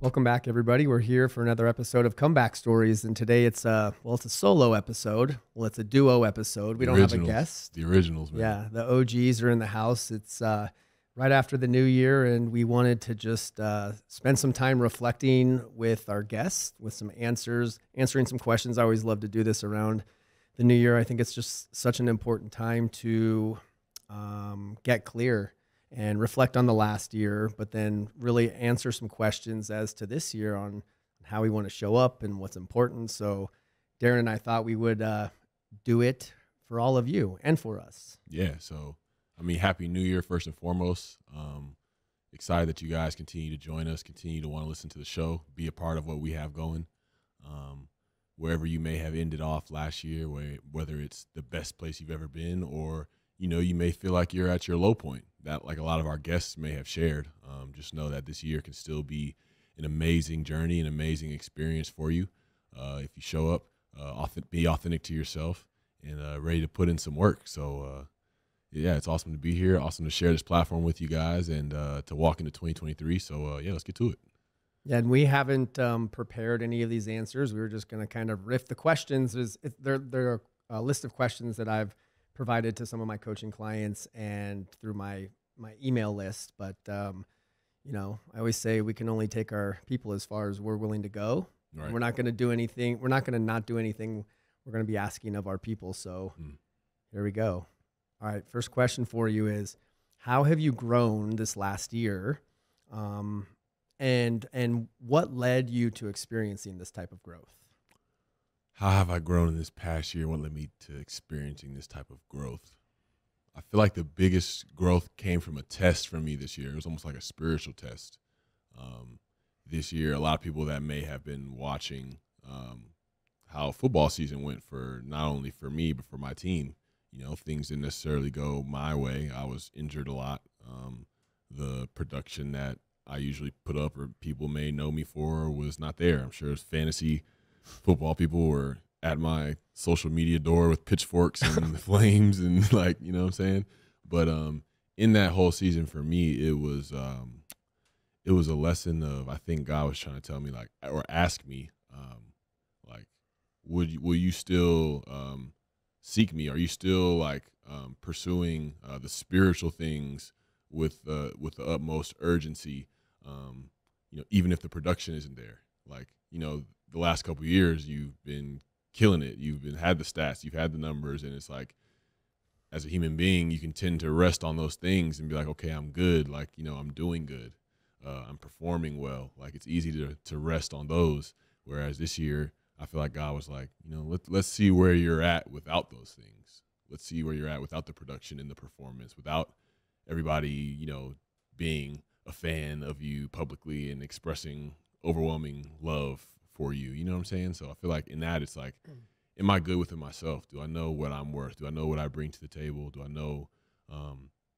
Welcome back, everybody. We're here for another episode of Comeback Stories, and today it's it's a solo episode. Well, it's a duo episode. We don't have a guest. The originals, man. Yeah, the OGs are in the house. It's right after the new year, and we wanted to just spend some time reflecting with our guests, with some answers, answering some questions. I always love to do this around the new year. I think it's just such an important time to get clear and reflect on the last year, but then really answer some questions as to this year on how we want to show up and what's important. So Darren and I thought we would do it for all of you and for us. Yeah. So, I mean, Happy New Year, first and foremost. Excited that you guys continue to join us, continue to want to listen to the show, be a part of what we have going. Wherever you may have ended off last year, whether it's the best place you've ever been or, you may feel like you're at your low point, that like a lot of our guests may have shared. Just know that this year can still be an amazing journey, an amazing experience for you. If you show up, be authentic to yourself and ready to put in some work. So, yeah, it's awesome to be here. Awesome to share this platform with you guys and to walk into 2023. So, yeah, let's get to it. Yeah, and we haven't prepared any of these answers. We were just going to kind of riff the questions. There are a list of questions that I've provided to some of my coaching clients and through my email list. But, I always say we can only take our people as far as we're willing to go. Right. We're not going to do anything. We're not going to not do anything. We're going to be asking of our people. So here we go. All right. First question for you is, how have you grown this last year? And what led you to experiencing this type of growth? How have I grown in this past year? What led me to experiencing this type of growth? I feel like the biggest growth came from a test for me this year. It was almost like a spiritual test. This year, a lot of people that may have been watching how football season went for not only for me, but for my team. Things didn't necessarily go my way. I was injured a lot. The production that I usually put up or people may know me for was not there. I'm sure it's fantasy football people were at my social media door with pitchforks and flames and like, you know what I'm saying? But in that whole season for me, it was a lesson of, I think God was trying to tell me like, or ask me, like, will you still seek me? Are you still like pursuing the spiritual things with the utmost urgency? Even if the production isn't there, like, the last couple of years, you've been killing it. You've had the stats, you've had the numbers, and it's like, as a human being, you can tend to rest on those things and be like, okay, I'm good. Like, I'm doing good. I'm performing well. Like, it's easy to rest on those. Whereas this year, I feel like God was like, let's see where you're at without those things. Let's see where you're at without the production and the performance, without everybody, being a fan of you publicly and expressing overwhelming love for you. You know what I'm saying? So I feel like in that, it's like, am I good within myself? Do I know what I'm worth? Do I know what I bring to the table? Do I know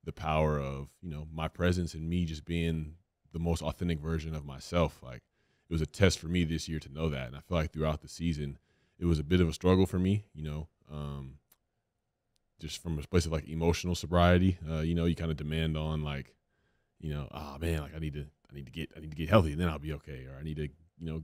the power of, my presence and me just being the most authentic version of myself? Like, it was a test for me this year to know that. And I feel like throughout the season, it was a bit of a struggle for me, just from a place of like emotional sobriety. You kind of demand on like, oh man, like I need to get healthy and then I'll be okay. Or I need to,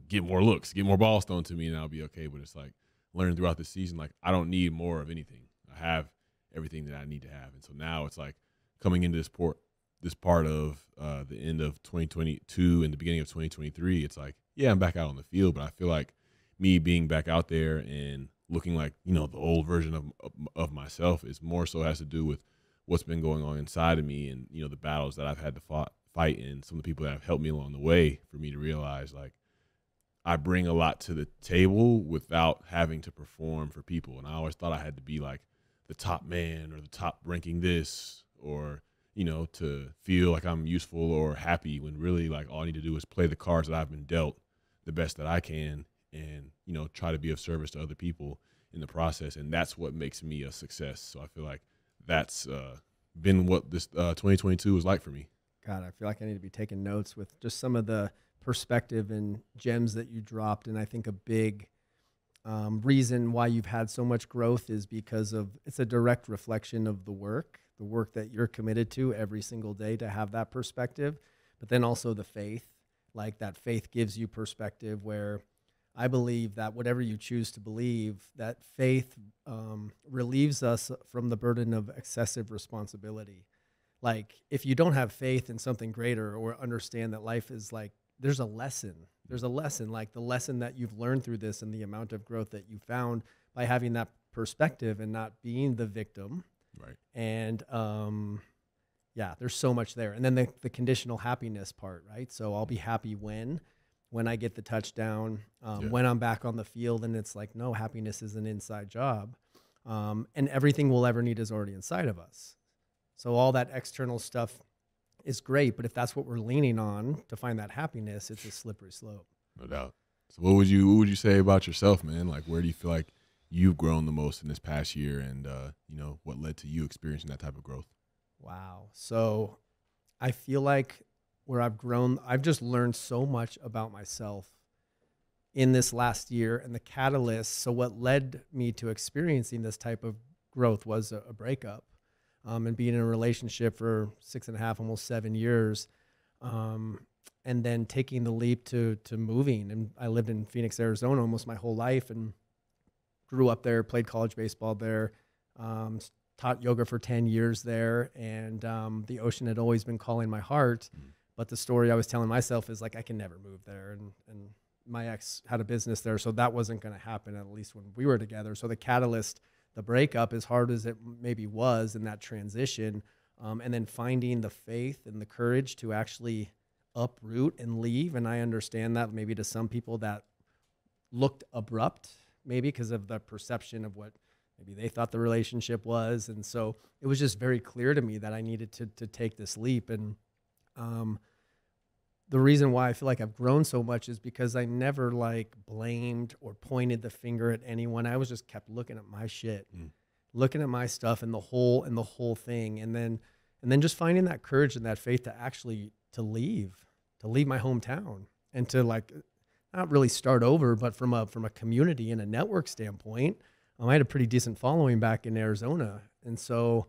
get more looks, get more balls thrown to me and I'll be okay. But it's like learning throughout the season, like I don't need more of anything. I have everything that I need to have. And so now it's like coming into this part of the end of 2022 and the beginning of 2023, it's like, yeah, I'm back out on the field, but I feel like me being back out there and looking like, the old version of myself is more so has to do with what's been going on inside of me and, the battles that I've had to fight and some of the people that have helped me along the way for me to realize like I bring a lot to the table without having to perform for people. And I always thought I had to be like the top man or the top ranking this or, to feel like I'm useful or happy when really like all I need to do is play the cards that I've been dealt the best that I can and, try to be of service to other people in the process. And that's what makes me a success. So I feel like that's been what this 2022 was like for me. God, I feel like I need to be taking notes with just some of the perspective and gems that you dropped. And I think a big reason why you've had so much growth is because it's a direct reflection of the work that you're committed to every single day to have that perspective, but then also the faith. like that faith gives you perspective, where I believe that whatever you choose to believe, that faith relieves us from the burden of excessive responsibility. Like if you don't have faith in something greater, or understand that life is like, there's a lesson, like the lesson that you've learned through this and the amount of growth that you found by having that perspective and not being the victim. Right. And yeah, there's so much there. And then the conditional happiness part, right? So I'll be happy when I get the touchdown, when I'm back on the field. And it's like, no, happiness is an inside job. And everything we'll ever need is already inside of us. So all that external stuff is great, but if that's what we're leaning on to find that happiness, it's a slippery slope. No doubt. So what would you say about yourself, man? Like, where do you feel like you've grown the most in this past year, and what led to you experiencing that type of growth? Wow. So I feel like where I've grown, I've just learned so much about myself in this last year, and the catalyst. So what led me to experiencing this type of growth was a breakup, and being in a relationship for 6.5, almost 7 years. And then taking the leap to moving. And I lived in Phoenix, Arizona almost my whole life, and grew up there, played college baseball there, taught yoga for 10 years there. And the ocean had always been calling my heart. But the story I was telling myself is like, I can never move there. And my ex had a business there, so that wasn't going to happen, at least when we were together. So the catalyst, the breakup, as hard as it maybe was in that transition, and then finding the faith and the courage to actually uproot and leave. And I understand that maybe to some people that looked abrupt, maybe because of the perception of what maybe they thought the relationship was. And so it was just very clear to me that I needed to take this leap. And the reason why I feel like I've grown so much is because I never like blamed or pointed the finger at anyone. I was just kept looking at my shit, looking at my stuff and the whole thing. And then just finding that courage and that faith to actually to leave my hometown, and to like not really start over, but from a community and a network standpoint. I had a pretty decent following back in Arizona. And so,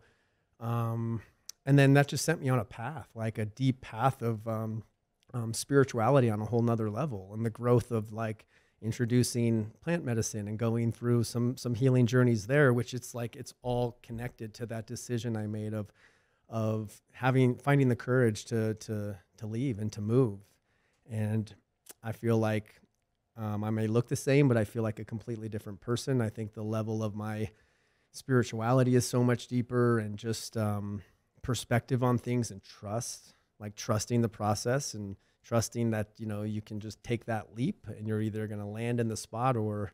and then that just sent me on a path, like a deep path of spirituality on a whole nother level, and the growth of like introducing plant medicine and going through some healing journeys there, which it's like, it's all connected to that decision I made of finding the courage to leave and to move. And I feel like I may look the same, but I feel like a completely different person. I think the level of my spirituality is so much deeper, and just perspective on things, and trusting the process, and trusting that, you can just take that leap, and you're either going to land in the spot, or,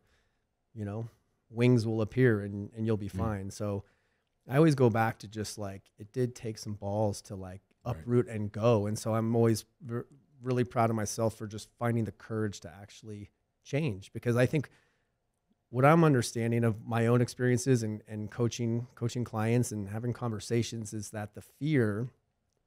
wings will appear and you'll be fine. So I always go back to just like, it did take some balls to like uproot and go. And so I'm always really proud of myself for just finding the courage to actually change, because I think what I'm understanding of my own experiences and coaching clients and having conversations is that the fear,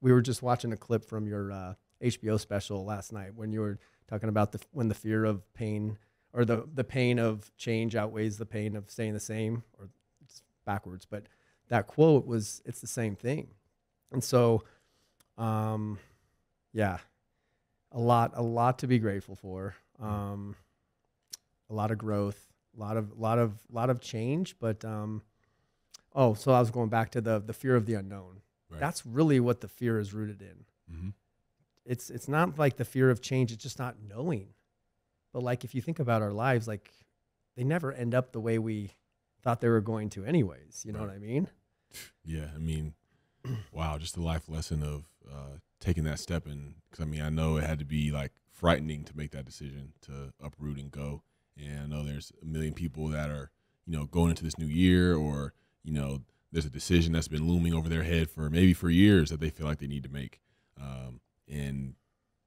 we were just watching a clip from your HBO special last night when you were talking about when the fear of pain, or the pain of change outweighs the pain of staying the same, or it's backwards, but that quote was, it's the same thing. And so, yeah, a lot to be grateful for. A lot of growth, a lot of change, but, so I was going back to the fear of the unknown. Right. That's really what the fear is rooted in. Mm-hmm. It's not like the fear of change. It's just not knowing. But like, if you think about our lives, like they never end up the way we thought they were going to anyways. You know what I mean? Yeah. I mean, wow. Just the life lesson of taking that step. And because I know it had to be like frightening to make that decision to uproot and go. And I know there's a million people that are, going into this new year, or, there's a decision that's been looming over their head for years that they feel like they need to make. And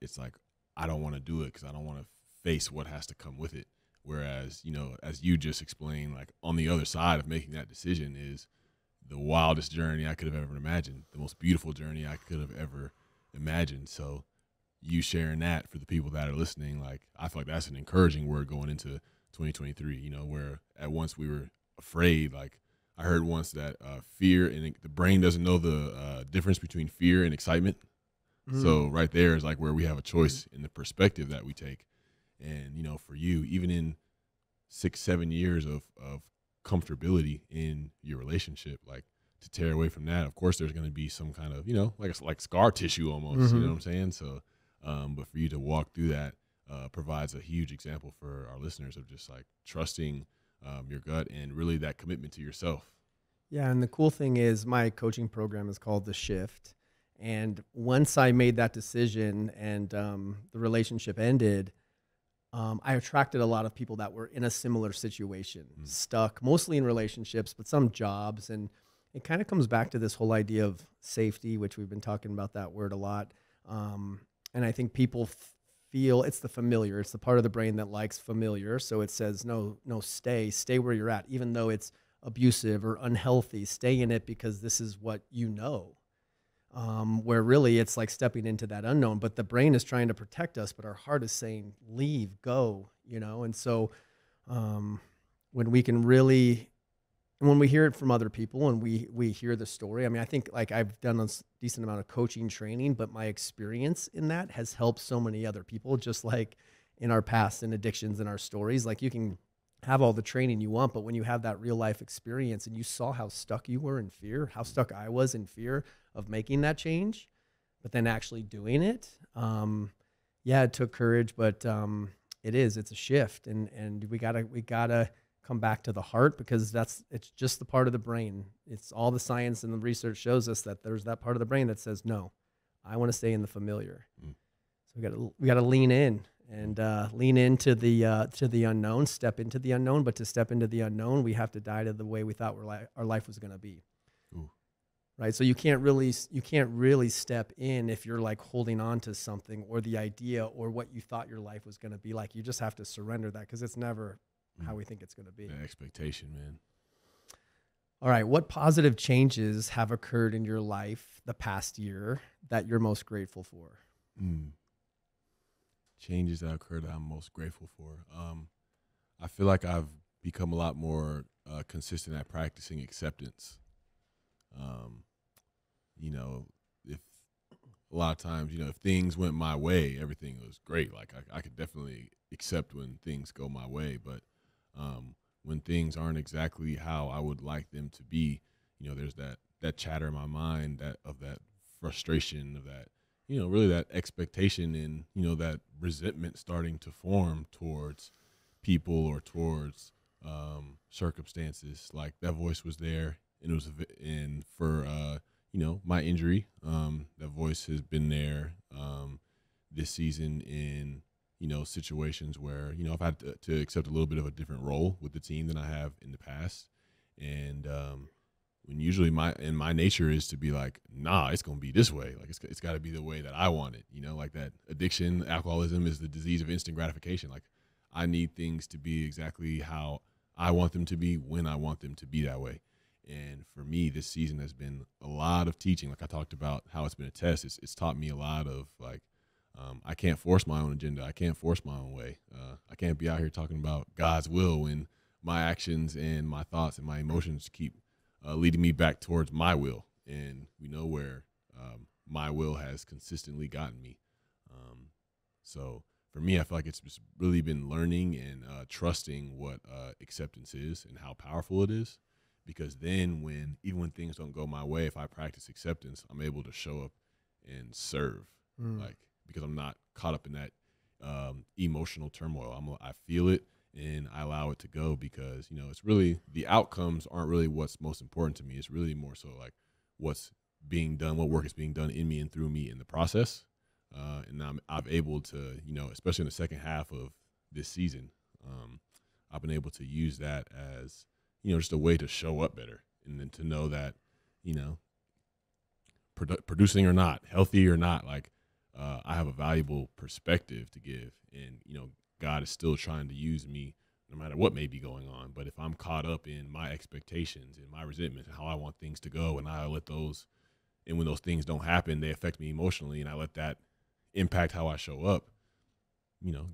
it's like, I don't want to do it because I don't want to face what has to come with it. Whereas, as you just explained, like on the other side of making that decision is the wildest journey I could have ever imagined, the most beautiful journey I could have ever imagined. So you sharing that for the people that are listening, like, I feel like that's an encouraging word going into 2023, where at once we were afraid. Like I heard once that fear, and the brain doesn't know the difference between fear and excitement. So right there is like where we have a choice in the perspective that we take. And, for you, even in 6-7 years of comfortability in your relationship, like to tear away from that, of course, there's going to be some kind of, like scar tissue almost, you know what I'm saying? So, but for you to walk through that provides a huge example for our listeners of just like trusting your gut and really that commitment to yourself. Yeah. And the cool thing is my coaching program is called The Shift. And once I made that decision and the relationship ended, I attracted a lot of people that were in a similar situation, stuck mostly in relationships, but some jobs. And it kind of comes back to this whole idea of safety, which we've been talking about that word a lot. And I think people feel it's the familiar. It's the part of the brain that likes familiar. So it says, no, stay where you're at, even though it's abusive or unhealthy. Stay in it because this is what you know. Where really it's like stepping into that unknown, but the brain is trying to protect us, but our heart is saying, leave, go, And so, when we can really, and when we hear it from other people and we hear the story, I mean, I think like I've done a decent amount of coaching training, but my experience in that has helped so many other people, just like in our past and addictions and our stories. Like you can have all the training you want, but when you have that real life experience and you saw how stuck you were in fear, how stuck I was in fear of making that change, but then actually doing it. It took courage, but it's a shift, and we gotta come back to the heart because it's just the part of the brain. It's all the science and the research shows us that there's that part of the brain that says, no, I want to stay in the familiar. So we gotta lean in and lean into the unknown, step into the unknown. But to step into the unknown, we have to die to the way we thought our life was going to be. Ooh. Right. So you can't really step in if you're like holding on to something or the idea or what you thought your life was going to be like. You just have to surrender that because it's never how we think it's going to be. The expectation, man. All right. What positive changes have occurred in your life the past year that you're most grateful for? Changes that occurred that I'm most grateful for. I feel like I've become a lot more consistent at practicing acceptance. If a lot of times, if things went my way, everything was great. Like I could definitely accept when things go my way, but when things aren't exactly how I would like them to be, there's that chatter in my mind of that frustration, of that, really that expectation and, that resentment starting to form towards people or towards circumstances. Like that voice was there, and it was, and for, my injury, that voice has been there this season in, situations where, I've had to accept a little bit of a different role with the team than I have in the past. And when usually my nature is to be like, nah, it's going to be this way. Like it's got to be the way that I want it. Like that addiction, alcoholism is the disease of instant gratification. Like I need things to be exactly how I want them to be when I want them to be that way. And for me, this season has been a lot of teaching. Like I talked about how it's been a test. It's taught me a lot of like, I can't force my own agenda. I can't force my own way. I can't be out here talking about God's will when my actions and my thoughts and my emotions keep leading me back towards my will. And we know where my will has consistently gotten me. So for me, I feel like it's just really been learning and trusting what acceptance is and how powerful it is. Because then even when things don't go my way, if I practice acceptance, I'm able to show up and serve. Like, because I'm not caught up in that emotional turmoil. I feel it and I allow it to go because, it's really, the outcomes aren't really what's most important to me. It's really more so like what's being done, what work is being done in me and through me in the process. And I'm able to, especially in the second half of this season, I've been able to use that as, just a way to show up better, and then to know that, producing or not, healthy or not, like I have a valuable perspective to give, and God is still trying to use me no matter what may be going on. But if I'm caught up in my expectations and my resentment and how I want things to go, and I let those, and when those things don't happen, they affect me emotionally, and I let that impact how I show up,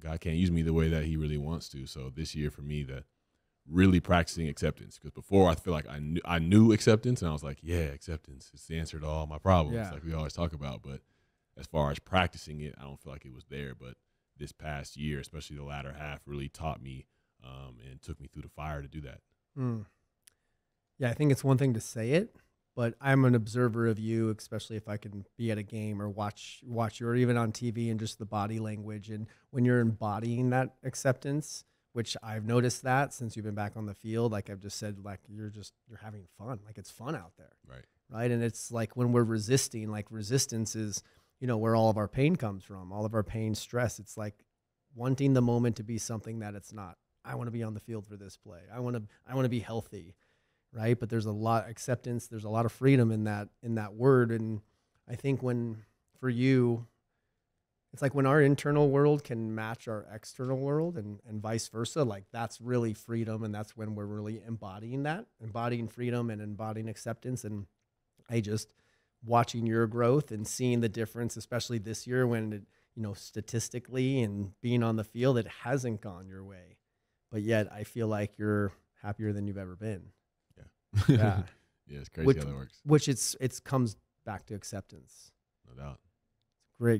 God can't use me the way that he really wants to. So this year for me, that really practicing acceptance, because before I feel like I knew acceptance, and I was like, yeah, acceptance is the answer to all my problems, like we always talk about. But as far as practicing it, I don't feel like it was there. But this past year, especially the latter half, really taught me and took me through the fire to do that. Mm. Yeah, I think it's one thing to say it, but I'm an observer of you, especially if I can be at a game or watch you, or even on TV, and just the body language. And when you're embodying that acceptance, which I've noticed that since you've been back on the field, like I've just said, like you're having fun, like it's fun out there. Right. And it's like when we're resisting, like resistance is, where all of our pain comes from, all of our pain, stress. It's like wanting the moment to be something that it's not. I want to be on the field for this play. I want to be healthy. Right. But there's a lot of acceptance. There's a lot of freedom in that word. And I think for you, it's like when our internal world can match our external world and vice versa, like that's really freedom. And that's when we're really embodying freedom and embodying acceptance. And watching your growth and seeing the difference, especially this year when it, statistically and being on the field, it hasn't gone your way, but yet I feel like you're happier than you've ever been. Yeah. Yeah, it's crazy how that works. Which it's comes back to acceptance. No doubt.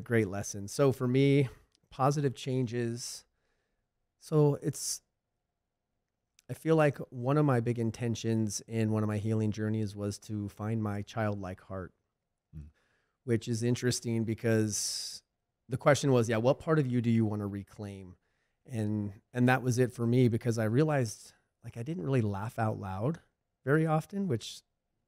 Great lesson. So for me, positive changes. So I feel like one of my big intentions in one of my healing journeys was to find my childlike heart, which is interesting because the question was, what part of you do you want to reclaim? And that was it for me, because I realized like I didn't really laugh out loud very often, which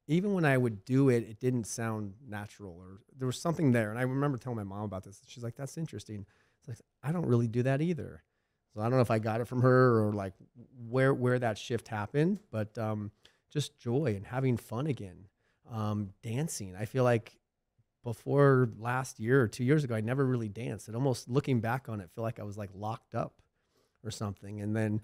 even when I would do it, it didn't sound natural, or there was something there. And I remember telling my mom about this. She's like, that's interesting. It's like, I don't really do that either. So I don't know if I got it from her or like where that shift happened, but just joy and having fun again. Dancing. I feel like before last year or 2 years ago, I never really danced. And almost looking back on it, feel like I was like locked up or something. And then,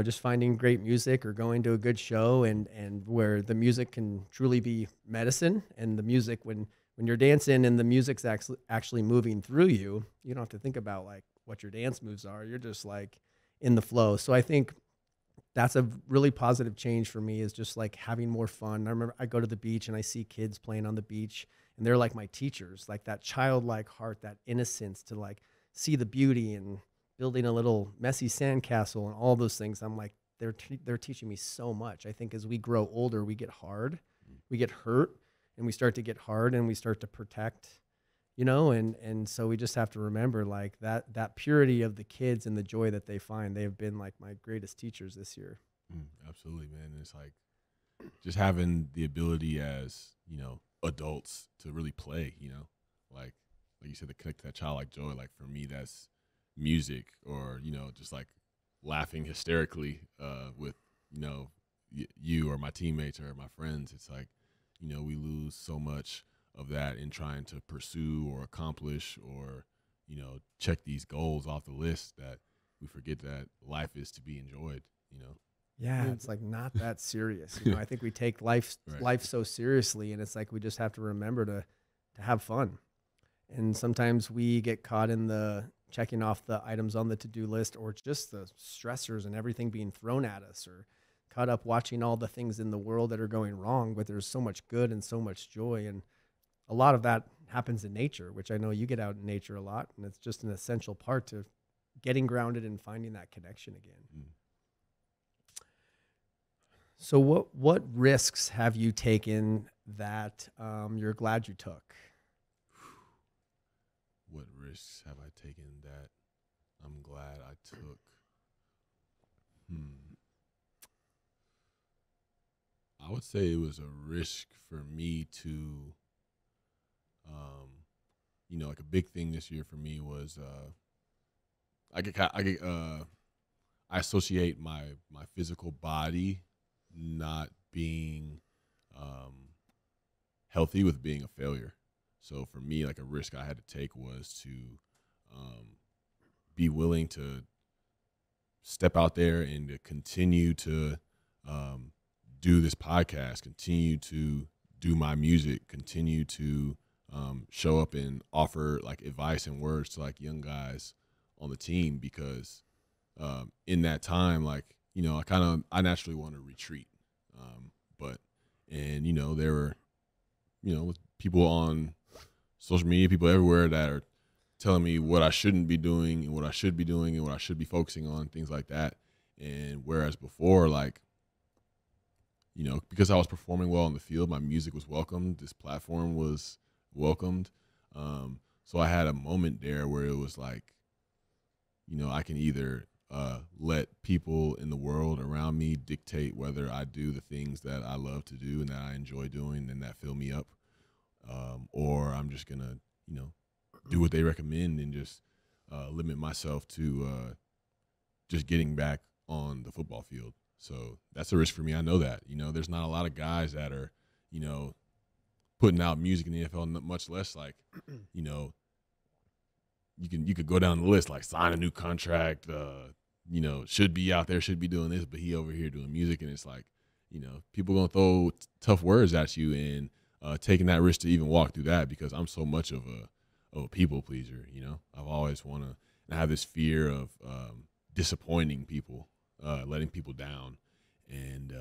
just finding great music or going to a good show and where the music can truly be medicine, and the music, when you're dancing and the music's actually moving through you, you don't have to think about like what your dance moves are. You're just like in the flow. So I think that's a really positive change for me, is just like having more fun. I remember I go to the beach and I see kids playing on the beach, and they're like my teachers, like that childlike heart, that innocence to like see the beauty and building a little messy sandcastle and all those things. I'm like, they're teaching me so much. I think as we grow older, we get hard, we get hurt, and we start to get hard, and we start to protect, and so we just have to remember like that purity of the kids and the joy that they find. They have been like my greatest teachers this year. Absolutely, man. It's like just having the ability as, adults to really play, like you said, to connect to that childlike joy. Like for me, that's music, or, just like laughing hysterically with, you or my teammates or my friends. It's like, we lose so much of that in trying to pursue or accomplish or, check these goals off the list, that we forget that life is to be enjoyed, Yeah, it's like not that serious. I think we take life so seriously, and it's like we just have to remember to have fun. And sometimes we get caught in the checking off the items on the to-do list, or just the stressors and everything being thrown at us, or caught up watching all the things in the world that are going wrong, but there's so much good and so much joy. And a lot of that happens in nature, which I know you get out in nature a lot, and it's just an essential part to getting grounded and finding that connection again. So what risks have you taken that you're glad you took? What risks have I taken that I'm glad I took? I would say it was a risk for me to, like a big thing this year for me was I associate my physical body not being healthy with being a failure. So for me, like a risk I had to take was to be willing to step out there and to continue to do this podcast, continue to do my music, continue to show up and offer like advice and words to like young guys on the team, because in that time, like, I naturally want to retreat. There were, with people on social media people everywhere that are telling me what I shouldn't be doing and what I should be doing and what I should be focusing on, things like that. And whereas before, like, you know, because I was performing well on the field, my music was welcomed. This platform was welcomed. So I had a moment there where it was like, you know, I can either let people in the world around me dictate whether I do the things that I love to do and that I enjoy doing and that fill me up, or I'm just going to, you know, do what they recommend and just limit myself to just getting back on the football field. So that's a risk for me. I know that. You know, there's not a lot of guys that are, you know, putting out music in the NFL, much less like, you know, you could go down the list, like sign a new contract, you know, should be out there, should be doing this, but he over here doing music. And it's like, you know, people going to throw tough words at you, and taking that risk to even walk through that, because I'm so much of a people pleaser. You know, I've always want to, and I have this fear of disappointing people, letting people down. And,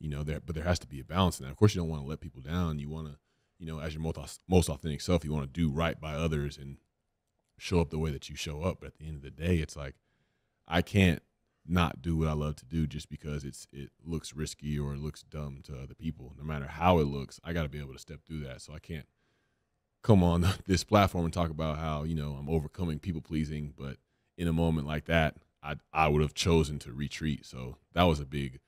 you know, but there has to be a balance in that. Of course, you don't want to let people down. You want to, you know, as your most authentic self, you want to do right by others and show up the way that you show up. But at the end of the day, it's like, I can't not do what I love to do just because it looks risky or it looks dumb to other people. No matter how it looks, I got to be able to step through that. So I can't come on this platform and talk about how, you know, I'm overcoming people pleasing, but in a moment like that, I would have chosen to retreat. So that was a big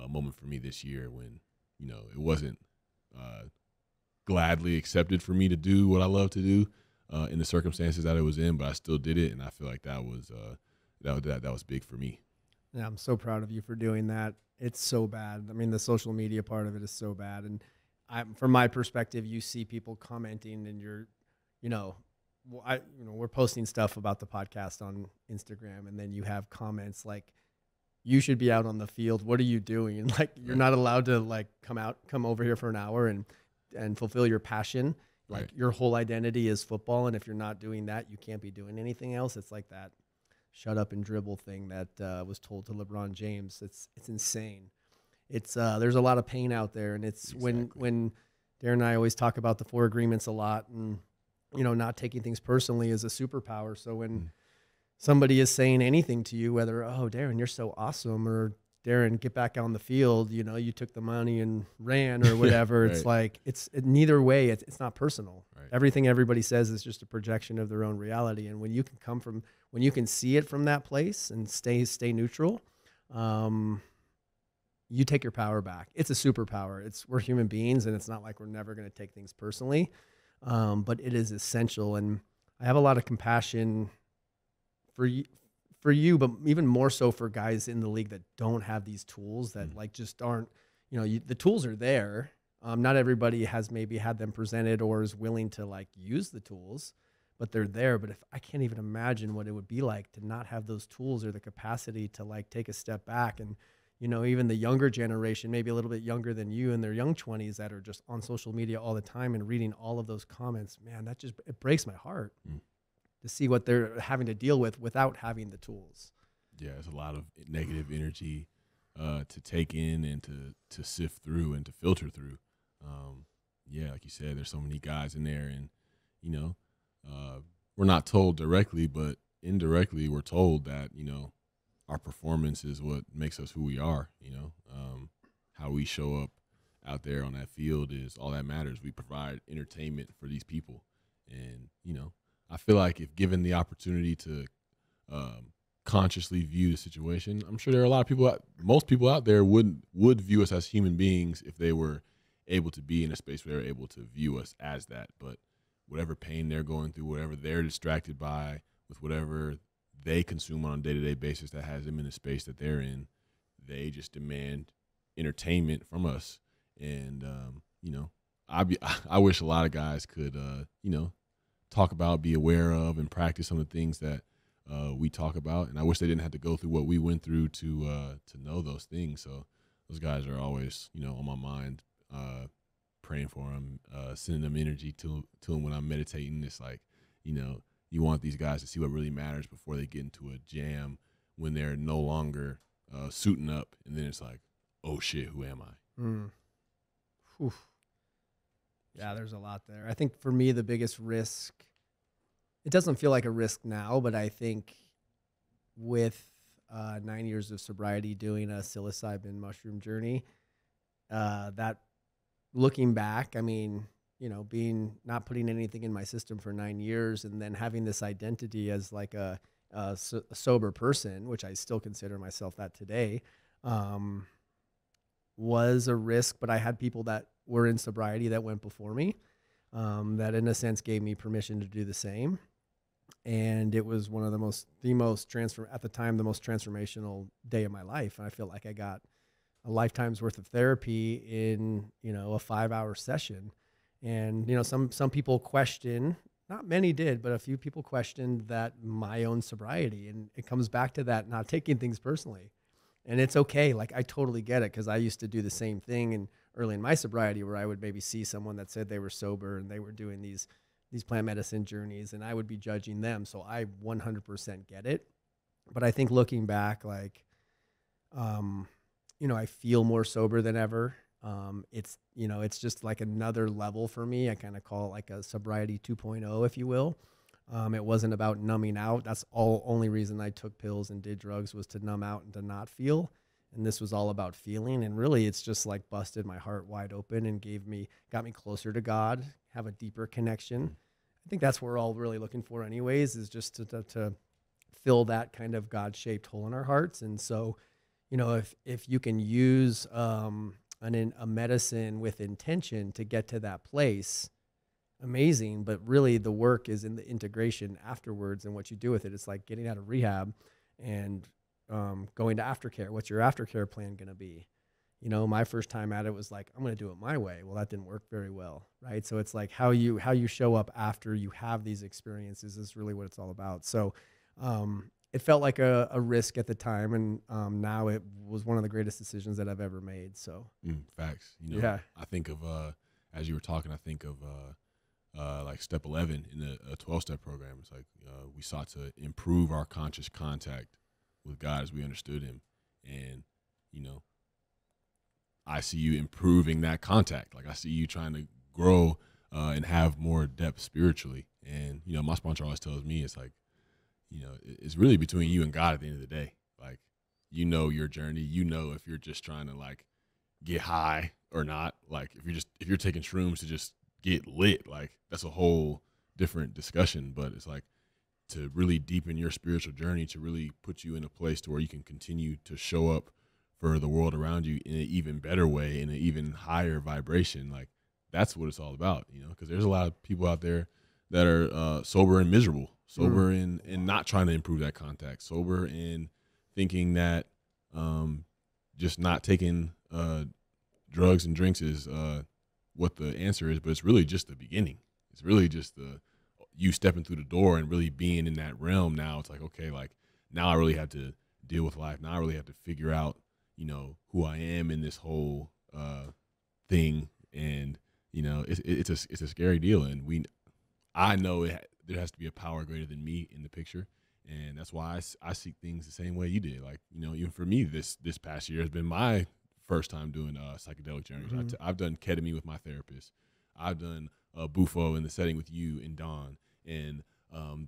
moment for me this year when, you know, it wasn't gladly accepted for me to do what I love to do in the circumstances that it was in, but I still did it, and I feel like that was that was big for me. Yeah, I'm so proud of you for doing that. It's so bad. I mean, the social media part of it is so bad. And from my perspective, you see people commenting, and you're, you know, we're posting stuff about the podcast on Instagram, and then you have comments like, you should be out on the field. What are you doing? And like, you're not allowed to like come over here for an hour and fulfill your passion. Like Right. Your whole identity is football. And if you're not doing that, you can't be doing anything else. It's like that shut up and dribble thing that was told to LeBron James. It's insane. It's there's a lot of pain out there. And it's Exactly. when Darren and I always talk about the 4 agreements a lot, and, you know, not taking things personally is a superpower. So when somebody is saying anything to you, whether, oh, Darren, you're so awesome, or Darren, get back on the field, you know, you took the money and ran, or whatever. Right. It's like, neither way, it's not personal. Right. Everything everybody says is just a projection of their own reality. And when you can see it from that place and stay neutral, you take your power back. It's a superpower. We're human beings, and it's not like we're never going to take things personally. But it is essential. And I have a lot of compassion for you, but even more so for guys in the league that don't have these tools, that like just aren't, you know, the tools are there. Not everybody has maybe had them presented or is willing to like use the tools, but they're there. But if I can't even imagine what it would be like to not have those tools or the capacity to like take a step back. And, you know, even the younger generation, maybe a little bit younger than you, in their young 20s, that are just on social media all the time and reading all of those comments, man, it breaks my heart to see what they're having to deal with without having the tools. Yeah, it's a lot of negative energy to take in and to sift through and to filter through. Yeah, like you said, there's so many guys in there, and, you know, we're not told directly, but indirectly we're told that, you know, our performance is what makes us who we are. You know, how we show up out there on that field is all that matters. We provide entertainment for these people, and, you know, I feel like if given the opportunity to consciously view the situation, I'm sure there are a lot of people, most people out there would view us as human beings if they were able to be in a space where they're able to view us as that. But whatever pain they're going through, whatever they're distracted by, with whatever they consume on a day-to-day basis that has them in the space that they're in, they just demand entertainment from us. And, you know, I wish a lot of guys could, you know, talk about, be aware of, and practice some of the things that we talk about. And I wish they didn't have to go through what we went through to know those things. So those guys are always, you know, on my mind, praying for them, sending them energy to them when I'm meditating. It's like, you know, you want these guys to see what really matters before they get into a jam, when they're no longer suiting up. And then it's like, oh shit, who am I? Whew. Yeah, there's a lot there. I think for me, the biggest risk, it doesn't feel like a risk now, but I think with 9 years of sobriety doing a psilocybin mushroom journey, that looking back, I mean, you know, being not putting anything in my system for 9 years and then having this identity as like a sober person, which I still consider myself that today, was a risk. But I had people that were in sobriety that went before me, that in a sense gave me permission to do the same. And it was one of the most at the time, the most transformational day of my life. And I feel like I got a lifetime's worth of therapy in, you know, a 5-hour session. And, you know, some people question, not many did, but a few people questioned that my own sobriety. And it comes back to that, not taking things personally. And it's okay. Like, I totally get it, because I used to do the same thing and early in my sobriety, where I would maybe see someone that said they were sober and they were doing these plant medicine journeys, and I would be judging them. So I 100% get it. But I think looking back, like, you know, I feel more sober than ever. It's, you know, it's just like another level for me. I kind of call it like a sobriety 2.0, if you will. It wasn't about numbing out. That's only reason I took pills and did drugs, was to numb out and to not feel. And this was all about feeling. And really, it's just like busted my heart wide open and got me closer to God, have a deeper connection. I think that's what we're all really looking for anyways, is just to fill that kind of God-shaped hole in our hearts. And so, you know, if you can use a medicine with intention to get to that place, amazing. But really the work is in the integration afterwards and what you do with it. It's like getting out of rehab and going to aftercare. What's your aftercare plan going to be? You know, my first time at it was like, I'm going to do it my way. Well, that didn't work very well, right? So it's like how you show up after you have these experiences is really what it's all about. So it felt like a risk at the time, and now it was one of the greatest decisions that I've ever made. So facts. You know, yeah. I think of as you were talking, I think of like step 11 in a 12-step program. It's like we sought to improve our conscious contact with God as we understood Him, and you know, I see you improving that contact. Like, I see you trying to grow and have more depth spiritually. And you know, my sponsor always tells me, it's like, you know, it's really between you and God at the end of the day. Like, you know your journey. You know if you're just trying to like get high or not. Like, if you're taking shrooms to just get lit, like that's a whole different discussion. But it's like, to really deepen your spiritual journey, to really put you in a place to where you can continue to show up for the world around you in an even better way, in an even higher vibration. Like, that's what it's all about, you know, because there's a lot of people out there that are sober and miserable, sober and not trying to improve that contact, sober and thinking that just not taking drugs and drinks is what the answer is, but it's really just the beginning. It's really just you stepping through the door and really being in that realm. Now it's like, okay, like now I really have to deal with life. Now I really have to figure out, you know, who I am in this whole thing. And, you know, it's a scary deal. And I know there has to be a power greater than me in the picture. And that's why I see things the same way you did. Like, you know, even for me, this past year has been my first time doing psychedelic journeys. Mm-hmm. I've done ketamine with my therapist. I've done Bufo in the setting with you and Don. And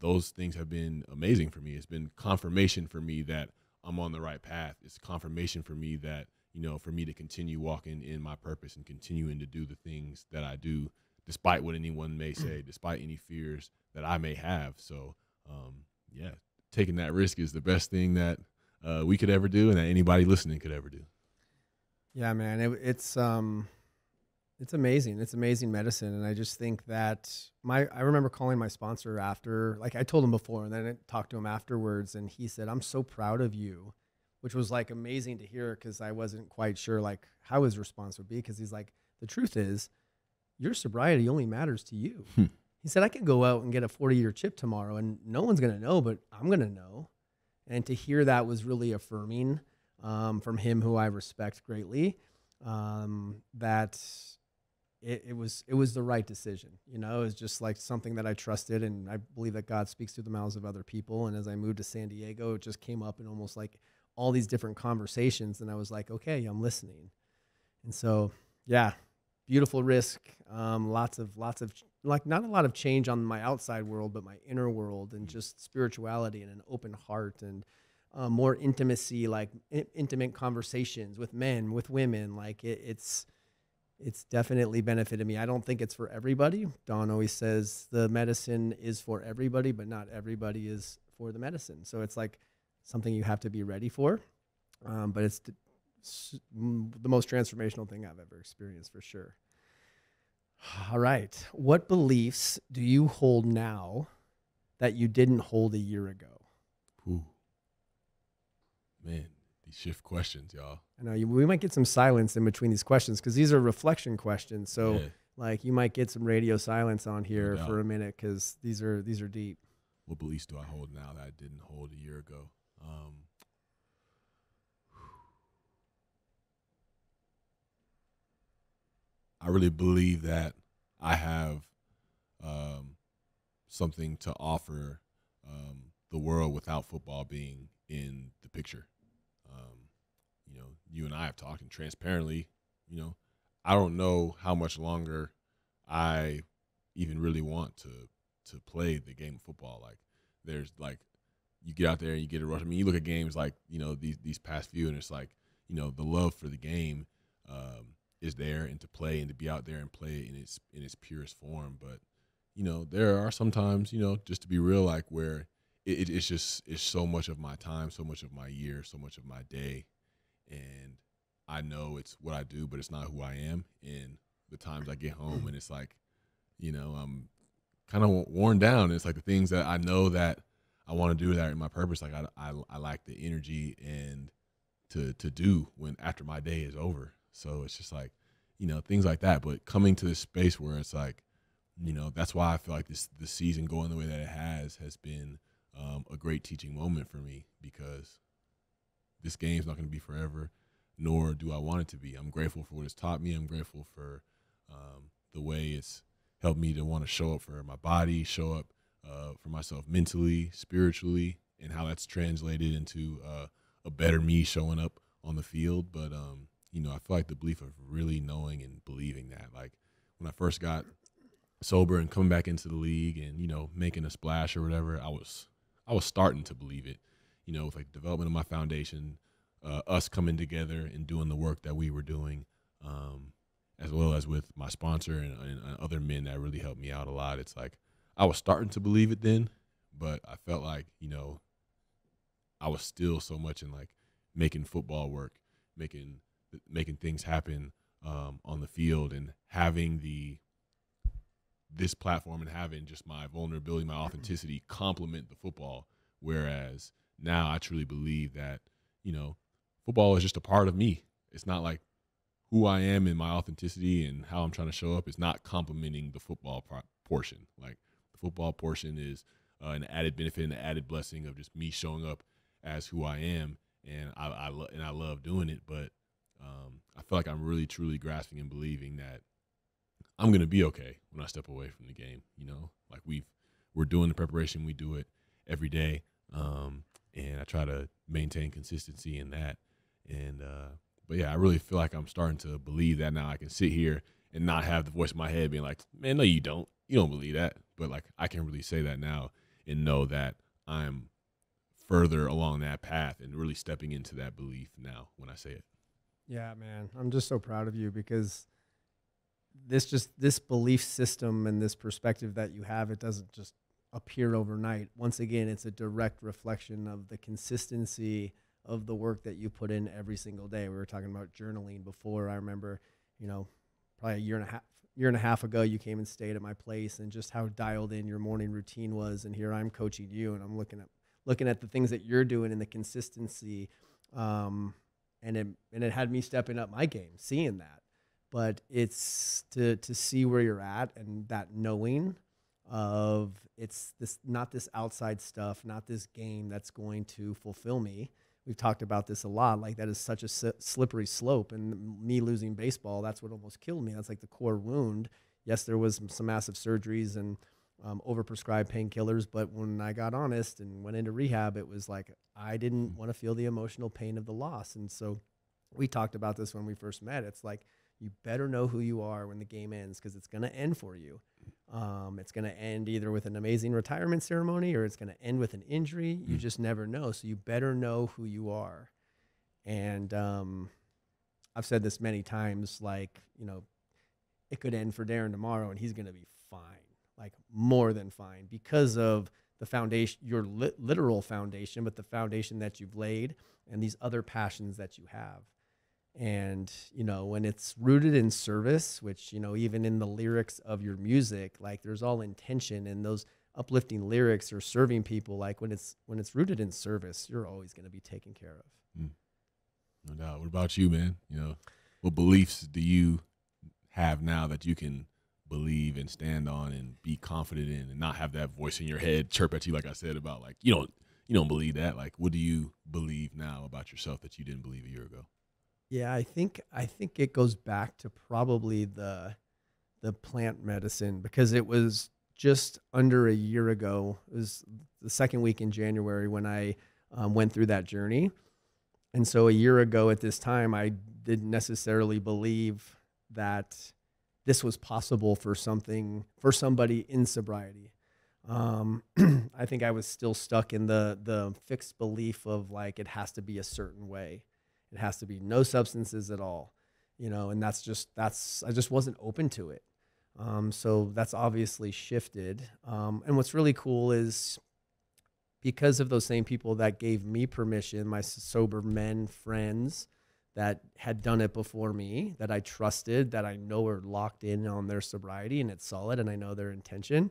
those things have been amazing for me. It's been confirmation for me that I'm on the right path. It's confirmation for me that, you know, for me to continue walking in my purpose and continuing to do the things that I do, despite what anyone may say, despite any fears that I may have. So, yeah, taking that risk is the best thing that we could ever do and that anybody listening could ever do. Yeah, man, it's amazing. It's amazing medicine. And I just think that I remember calling my sponsor after, like I told him before, and then I talked to him afterwards, and he said, I'm so proud of you, which was like amazing to hear, because I wasn't quite sure like how his response would be, because he's like, the truth is your sobriety only matters to you. He said, I could go out and get a 40-year chip tomorrow and no one's going to know, but I'm going to know. And to hear that was really affirming from him, who I respect greatly, that it was the right decision. You know, it was just like something that I trusted, and I believe that God speaks through the mouths of other people. And as I moved to San Diego, it just came up in almost like all these different conversations, and I was like, okay, I'm listening. And so, yeah, beautiful risk, lots of like not a lot of change on my outside world, but my inner world, and just spirituality and an open heart, and more intimacy, like intimate conversations with men, with women. Like it's definitely benefited me. I don't think it's for everybody. Don always says the medicine is for everybody, but not everybody is for the medicine. So it's like something you have to be ready for. But it's the most transformational thing I've ever experienced, for sure. All right. What beliefs do you hold now that you didn't hold a year ago? Ooh. Man, these shift questions, y'all. I know we might get some silence in between these questions because these are reflection questions. So like you might get some radio silence on here for a minute because these are deep. What beliefs do I hold now that I didn't hold a year ago? I really believe that I have something to offer the world without football being in the picture. You know, you and I have talked, and transparently, you know, I don't know how much longer I even really want to play the game of football. Like, there's like, you get out there and you get a rush. I mean, you look at games like, you know, these past few, and it's like, you know, the love for the game is there, and to play and to be out there and play in its purest form. But, you know, there are sometimes, you know, just to be real, like where it's so much of my time, so much of my year, so much of my day. And I know it's what I do, but it's not who I am. And the times I get home and it's like, you know, I'm kind of worn down. And it's like the things that I know that I want to do that are my purpose. Like I lack the energy and to do when after my day is over. So it's just like, you know, things like that. But coming to this space where it's like, you know, that's why I feel like this season going the way that it has been a great teaching moment for me, because this game's not going to be forever, nor do I want it to be. I'm grateful for what it's taught me. I'm grateful for the way it's helped me to want to show up for my body, show up for myself mentally, spiritually, and how that's translated into a better me showing up on the field. But, you know, I feel like the belief of really knowing and believing that, like when I first got sober and coming back into the league and, you know, making a splash or whatever, I was starting to believe it, you know, with like development of my foundation, us coming together and doing the work that we were doing, as well as with my sponsor and other men that really helped me out a lot. It's like I was starting to believe it then, but I felt like, you know, I was still so much in like making football work, making things happen on the field, and having this platform and having just my vulnerability, my authenticity complement the football. Whereas now I truly believe that, you know, football is just a part of me. It's not like who I am and my authenticity and how I'm trying to show up is not complementing the football portion. Like the football portion is an added benefit and an added blessing of just me showing up as who I am. And I love doing it. But I feel like I'm really, truly grasping and believing that I'm going to be okay when I step away from the game. You know, like we're doing the preparation. We do it every day. And I try to maintain consistency in that. And, but yeah, I really feel like I'm starting to believe that now. I can sit here and not have the voice in my head being like, man, no, you don't believe that. But like, I can really say that now and know that I'm further along that path and really stepping into that belief now when I say it. Yeah, man, I'm just so proud of you, because this belief system and this perspective that you have, it doesn't just appear overnight. Once again, it's a direct reflection of the consistency of the work that you put in every single day. We were talking about journaling before. I remember, you know, probably a year and a half ago, you came and stayed at my place, and just how dialed in your morning routine was. And here I'm coaching you, and I'm looking at the things that you're doing and the consistency. And it had me stepping up my game, seeing that. But it's to see where you're at, and that knowing of it's not this outside stuff, not this game that's going to fulfill me. We've talked about this a lot. Like, that is such a slippery slope. And me losing baseball, that's what almost killed me. That's like the core wound. Yes, there was some massive surgeries and overprescribed painkillers, but when I got honest and went into rehab, it was like I didn't want to feel the emotional pain of the loss. And so we talked about this when we first met. It's like You better know who you are when the game ends, because it's going to end for you. It's going to end either with an amazing retirement ceremony or it's going to end with an injury. You just never know. So you better know who you are. And I've said this many times, like, you know, it could end for Darren tomorrow and he's going to be fine, like more than fine, because of the foundation, your literal foundation, but the foundation that you've laid and these other passions that you have. And, you know, when it's rooted in service, which, you know, even in the lyrics of your music, like there's all intention, and those uplifting lyrics are serving people. Like when it's rooted in service, you're always going to be taken care of. No doubt. What about you, man? You know, what beliefs do you have now that you can believe and stand on and be confident in, and not have that voice in your head chirp at you, like I said, about like, you don't believe that? Like, what do you believe now about yourself that you didn't believe a year ago? Yeah, I think it goes back to probably the plant medicine, because it was just under a year ago. It was the second week in January when I went through that journey. And so a year ago at this time, I didn't necessarily believe that this was possible for somebody in sobriety. I think I was still stuck in the fixed belief of like, it has to be a certain way. It has to be no substances at all, you know, and I just wasn't open to it. So that's obviously shifted. And what's really cool is, because of those same people that gave me permission, my sober men friends that had done it before me, that I trusted, that I know are locked in on their sobriety and it's solid and I know their intention,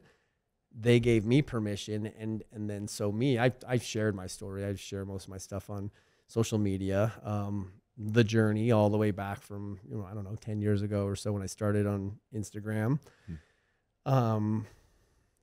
they gave me permission. And then so me, I've shared my story. I share most of my stuff on social media, the journey all the way back from, you know, I don't know, 10 years ago or so when I started on Instagram.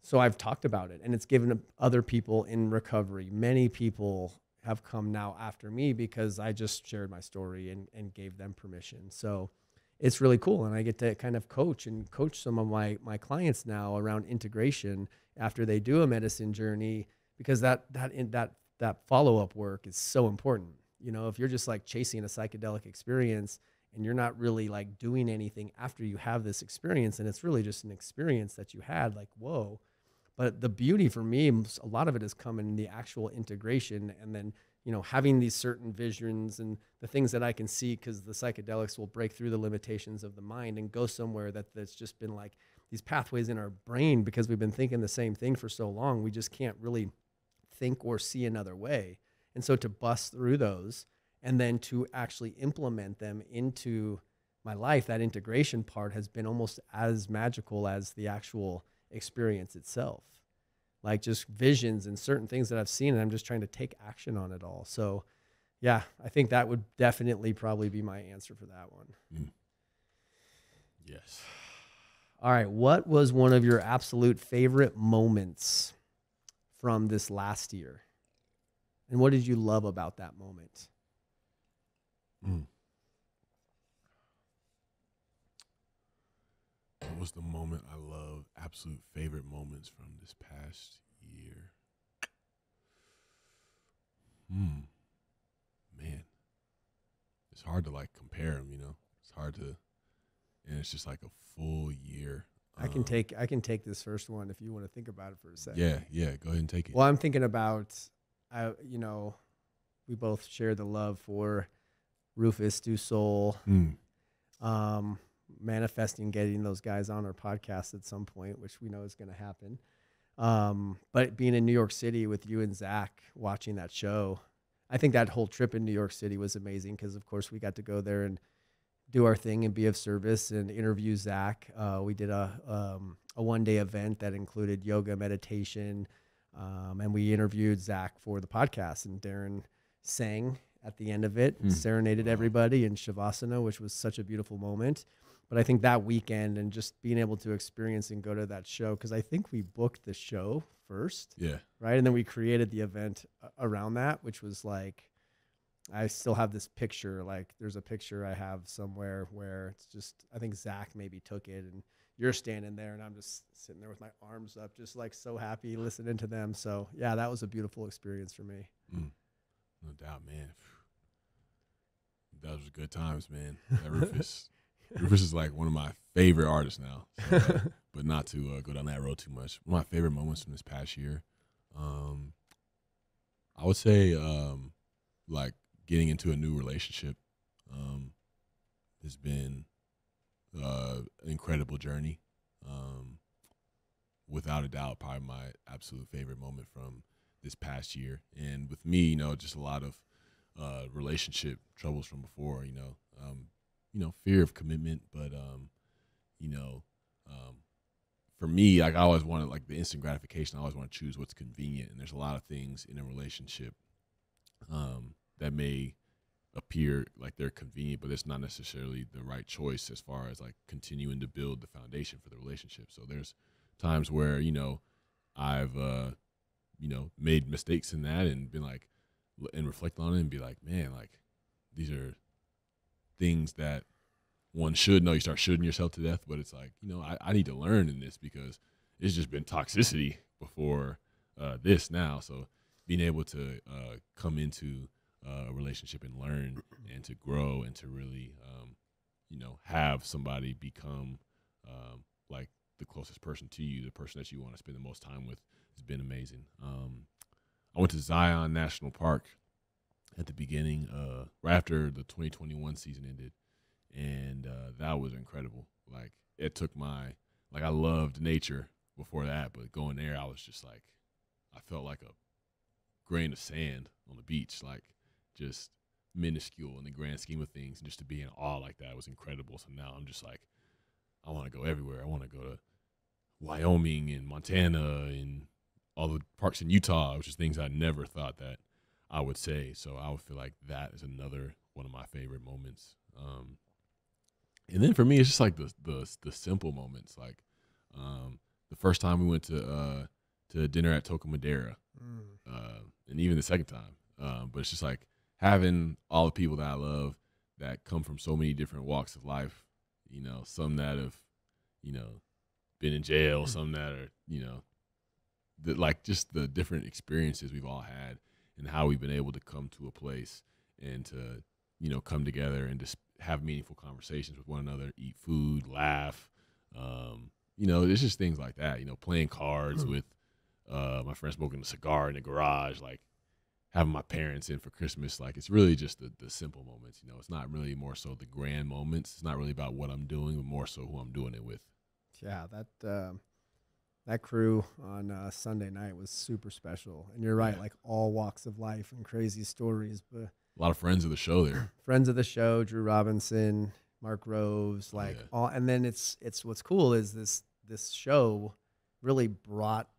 So I've talked about it, and it's given other people in recovery. Many people have come now after me because I just shared my story and gave them permission. So it's really cool. And I get to kind of coach some of my clients now around integration after they do a medicine journey, because that follow-up work is so important. You know, if you're just like chasing a psychedelic experience and you're not really like doing anything after you have this experience, and it's really just an experience that you had, like, whoa. But the beauty for me, a lot of it has come in the actual integration, and then, you know, having these certain visions and the things that I can see, because the psychedelics will break through the limitations of the mind and go somewhere that's just been like these pathways in our brain, because we've been thinking the same thing for so long. We just can't really think or see another way. And so to bust through those and then to actually implement them into my life, that integration part has been almost as magical as the actual experience itself. Like just visions and certain things that I've seen, and I'm just trying to take action on it all. So yeah, I think that would definitely probably be my answer for that one. Yes. All right. What was one of your absolute favorite moments from this last year? And what did you love about that moment? What was the moment I love? Absolute favorite moments from this past year? Man, it's hard to like compare them, you know. It's hard to, and it's just like a full year. I can take this first one if you want to think about it for a second. Yeah, go ahead and take it. Well, I'm thinking about, you know, we both share the love for Rufus Du Sol. Manifesting getting those guys on our podcast at some point, which we know is going to happen. But being in New York City with you and Zach, watching that show, I think that whole trip in New York City was amazing, because of course we got to go there and do our thing and be of service and interview Zach. We did a one-day event that included yoga, meditation, and we interviewed Zach for the podcast, and Darren sang at the end of it, serenaded everybody in Shavasana, which was such a beautiful moment. But I think that weekend and just being able to experience and go to that show, because I think we booked the show first. Yeah. Right. And then we created the event around that, which was like, I still have this picture. Like there's a picture I have somewhere where it's just, I think Zach maybe took it, and you're standing there and I'm just sitting there with my arms up, just like so happy listening to them. So yeah, that was a beautiful experience for me. No doubt, man. That was good times, man. That Rufus. Rufus is like one of my favorite artists now, so, but not to go down that road too much. One of my favorite moments from this past year, I would say like getting into a new relationship has been an incredible journey. Without a doubt, probably my absolute favorite moment from this past year. And with me, just a lot of relationship troubles from before, fear of commitment, but for me, like I always wanted like the instant gratification. I always want to choose what's convenient, and there's a lot of things in a relationship that may appear like they're convenient, but it's not necessarily the right choice as far as like continuing to build the foundation for the relationship. So there's times where I've made mistakes in that and been like and reflect on it and be like, man, like these are things that one should know. You start shooting yourself to death, but it's like, I need to learn in this because it's just been toxicity before this now. So being able to come into a relationship and learn and to grow and to really, have somebody become like the closest person to you, the person that you want to spend the most time with, has been amazing. I went to Zion National Park at the beginning, right after the 2021 season ended, and that was incredible. Like it took I loved nature before that, but going there, I was just like, I felt like a grain of sand on the beach, like just minuscule in the grand scheme of things, and just to be in awe like that was incredible. So now I'm just like, I want to go everywhere. I want to go to Wyoming and Montana and all the parks in Utah, which is things I never thought that I would say. So I would feel like that is another one of my favorite moments. And then for me, it's just like the simple moments, like the first time we went to dinner at Toca Madera, and even the second time. But it's just like having all the people that I love that come from so many different walks of life. Some that have, been in jail, some that are, like just the different experiences we've all had and how we've been able to come to a place and to, come together and just have meaningful conversations with one another, eat food, laugh. It's just things like that, playing cards with my friend, smoking a cigar in the garage, like having my parents in for Christmas. Like it's really just the simple moments, it's not really more so the grand moments. It's not really about what I'm doing, but more so who I'm doing it with. Yeah, that crew on Sunday night was super special. And you're right, Yeah. like all walks of life and crazy stories. But A lot of friends of the show there. friends of the show, Drew Robinson, Mark Rose, like all. And then it's what's cool is this show really brought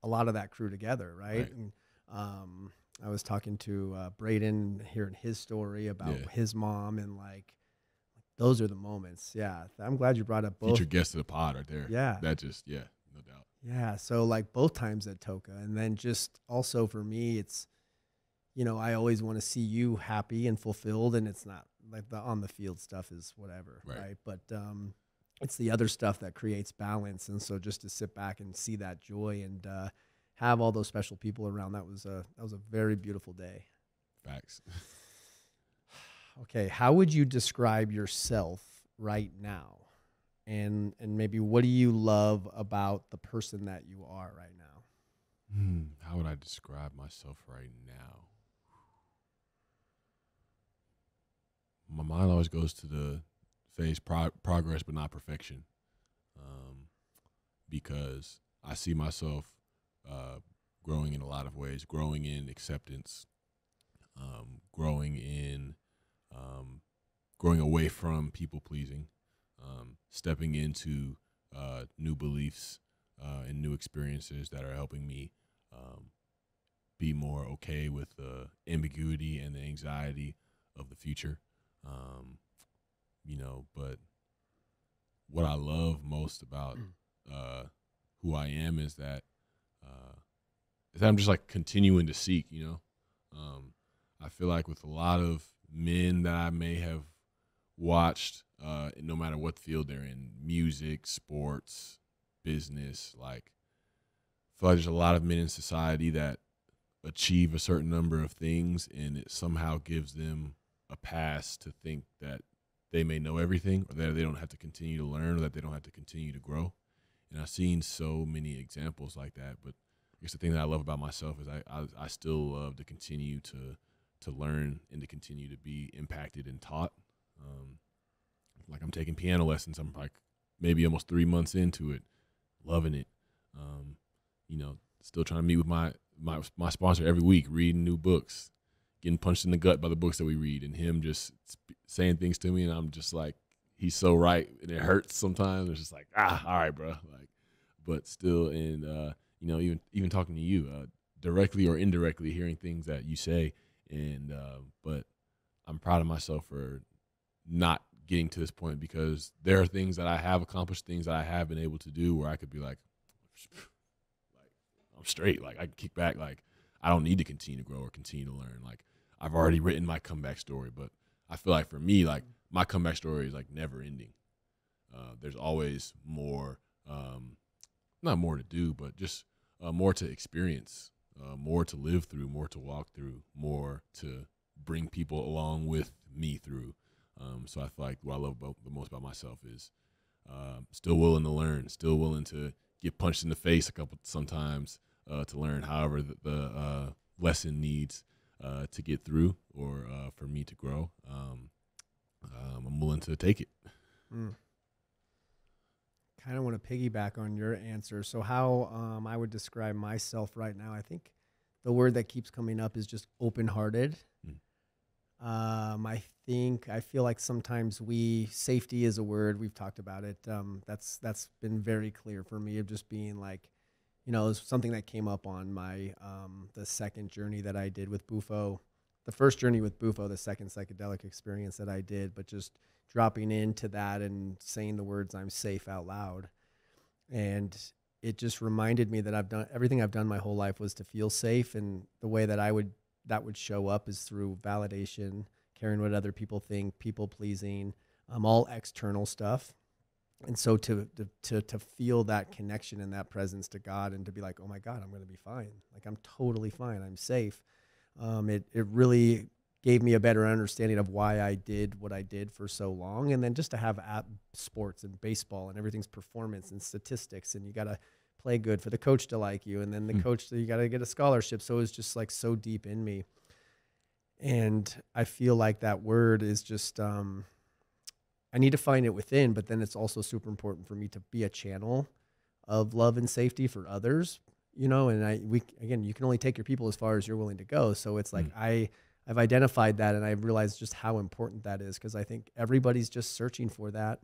a lot of that crew together, right? And I was talking to Braden, hearing his story about his mom, and like those are the moments. Yeah, I'm glad you brought up both. Featured guest of the pod right there. Yeah, that just no doubt. Yeah, so like both times at Toca, and then just also for me, it's I always want to see you happy and fulfilled, and it's not like the on the field stuff is whatever, right? But it's the other stuff that creates balance, and so just to sit back and see that joy and have all those special people around, that was a very beautiful day. Facts. Okay, how would you describe yourself right now? And maybe what do you love about the person that you are right now? How would I describe myself right now? My mind always goes to the phase progress but not perfection, because I see myself growing in a lot of ways, growing in acceptance, growing away from people pleasing, stepping into new beliefs and new experiences that are helping me be more okay with the ambiguity and the anxiety of the future. But what I love most about who I am is that I'm just like continuing to seek, I feel like with a lot of men that I may have watched, no matter what field they're in, music, sports, business, like I feel like there's a lot of men in society that achieve a certain number of things, and it somehow gives them a pass to think that they may know everything, or that they don't have to continue to learn, or that they don't have to continue to grow. And I've seen so many examples like that. But I guess the thing that I love about myself is I still love to continue to learn and to continue to be impacted and taught. Like I'm taking piano lessons. I'm like maybe almost 3 months into it, loving it. You know, still trying to meet with my sponsor every week, reading new books, getting punched in the gut by the books that we read, and him just saying things to me, and I'm just like, he's so right, and it hurts sometimes. It's just like, all right, bro. Like, but still, and you know, even talking to you, directly or indirectly, hearing things that you say, and but I'm proud of myself for not getting to this point, because there are things that I have accomplished, things that I have been able to do where I could be like I'm straight. Like I can kick back. Like I don't need to continue to grow or continue to learn. Like I've already written my comeback story, but I feel like for me, like my comeback story is like never ending. There's always more, not more to do, but just more to experience, more to live through, more to walk through, more to bring people along with me through. So I feel like what I love the most about myself is still willing to learn, still willing to get punched in the face sometimes to learn, however the lesson needs to get through or for me to grow. I'm willing to take it. Kind of want to piggyback on your answer. So how I would describe myself right now, I think the word that keeps coming up is just open-hearted. I feel like sometimes safety is a word, we've talked about it. That's been very clear for me, of just being like, you know, it's something that came up on my, the second journey that I did with Bufo, the first journey with Bufo, the second psychedelic experience that I did, but just dropping into that and saying the words "I'm safe" out loud. And it just reminded me that everything I've done my whole life was to feel safe. And the way that that would show up is through validation, caring what other people think, people pleasing, all external stuff. And so to feel that connection and that presence to God, and to be like, oh my God, I'm going to be fine. Like I'm totally fine. I'm safe. It really gave me a better understanding of why I did what I did for so long. And then just to have sports and baseball and everything's performance and statistics, and you got to play good for the coach to like you. And then the coach, you got to get a scholarship. So it was just like so deep in me. And I feel like that word is just, I need to find it within, but then it's also super important for me to be a channel of love and safety for others, you know, and again, you can only take your people as far as you're willing to go. So it's like, I've identified that, and I've realized just how important that is. Cause I think everybody's just searching for that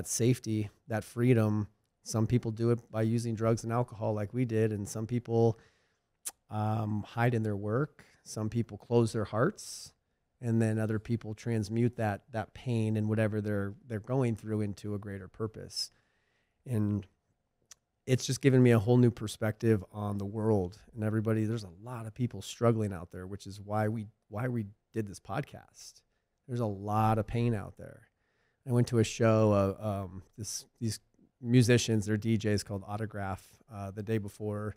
safety, that freedom. Some people do it by using drugs and alcohol like we did. And some people, hide in their work. Some people close their hearts, and then other people transmute that pain and whatever they're going through into a greater purpose. And it's just given me a whole new perspective on the world and everybody. There's a lot of people struggling out there, which is why we did this podcast. There's a lot of pain out there. I went to a show, these musicians, they're DJs, called Autograph, the day before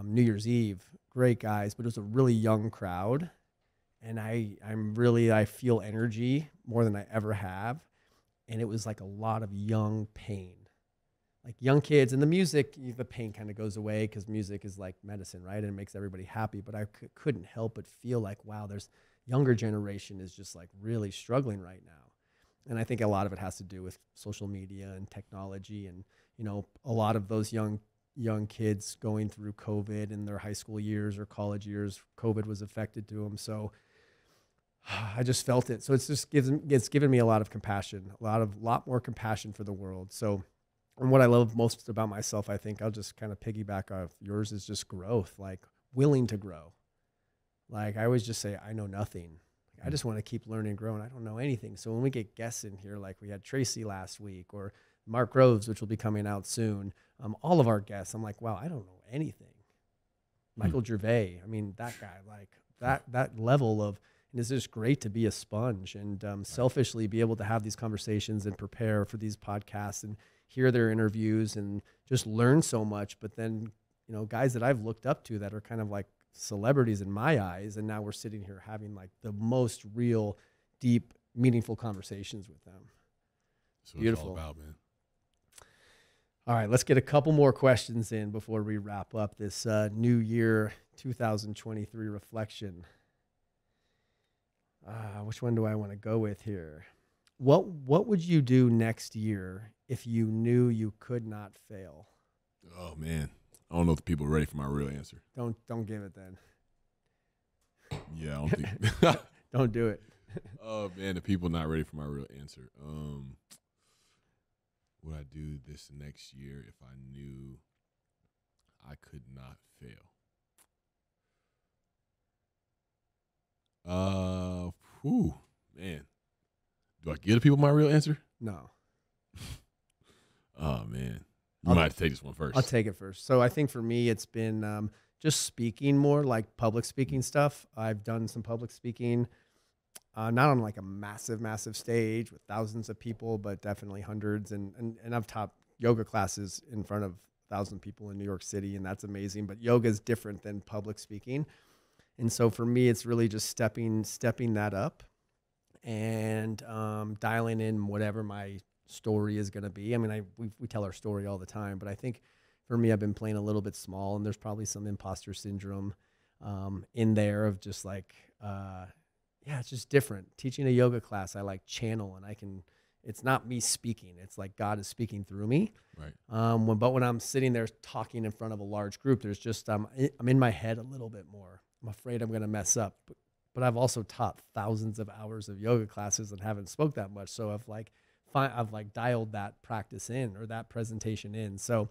New Year's Eve. Great guys, but it was a really young crowd. And I feel energy more than I ever have. And it was like a lot of young pain, like young kids. And the music, the pain kind of goes away because music is like medicine, right? And it makes everybody happy. But I couldn't help but feel like, wow, there's younger generation is just like really struggling right now. And I think a lot of it has to do with social media and technology. And, you know, a lot of those young kids going through COVID in their high school years or college years, COVID was affected to them. So I just felt it. So it's given me a lot of compassion, a lot more compassion for the world. So, and what I love most about myself, I think I'll just kind of piggyback off yours, is just growth, like willing to grow. Like I always just say, I know nothing. I just want to keep learning and growing. I don't know anything. So when we get guests in here, like we had Tracy last week, or Mark Groves, which will be coming out soon, all of our guests, I'm like, wow, I don't know anything. Michael Gervais, I mean, that guy, like that level of, and it's just great to be a sponge and selfishly be able to have these conversations and prepare for these podcasts and hear their interviews and just learn so much. But then, you know, guys that I've looked up to that are kind of like celebrities in my eyes, and now we're sitting here having like the most real, deep meaningful conversations with them. That's what Beautiful. it's all about, man. All right, let's get a couple more questions in before we wrap up this new year 2023 reflection. Which one do I want to go with here? What would you do next year if you knew you could not fail? Oh man, I don't know if the people are ready for my real answer. Don't give it then. Yeah, I don't think. Don't do it. Oh man, the people not ready for my real answer. What I do this next year if I knew I could not fail? Man. Do I give the people my real answer? No. Oh man, you might have to take this one first. I'll take it first. So I think for me, it's been just speaking more, like public speaking stuff. I've done some public speaking, not on like a massive stage with thousands of people, but definitely hundreds. And I've taught yoga classes in front of 1,000 people in New York City, and that's amazing. But yoga is different than public speaking. And so for me, it's really just stepping that up and dialing in whatever my story is going to be. I mean, we tell our story all the time, but I think for me, I've been playing a little bit small, and there's probably some imposter syndrome in there of just like, it's just different. Teaching a yoga class, I like channel, and it's not me speaking. It's like God is speaking through me. Right. But when I'm sitting there talking in front of a large group, there's just, I'm in my head a little bit more. I'm afraid I'm going to mess up, but I've also taught thousands of hours of yoga classes and haven't spoke that much. So I've dialed that practice in, or that presentation in. So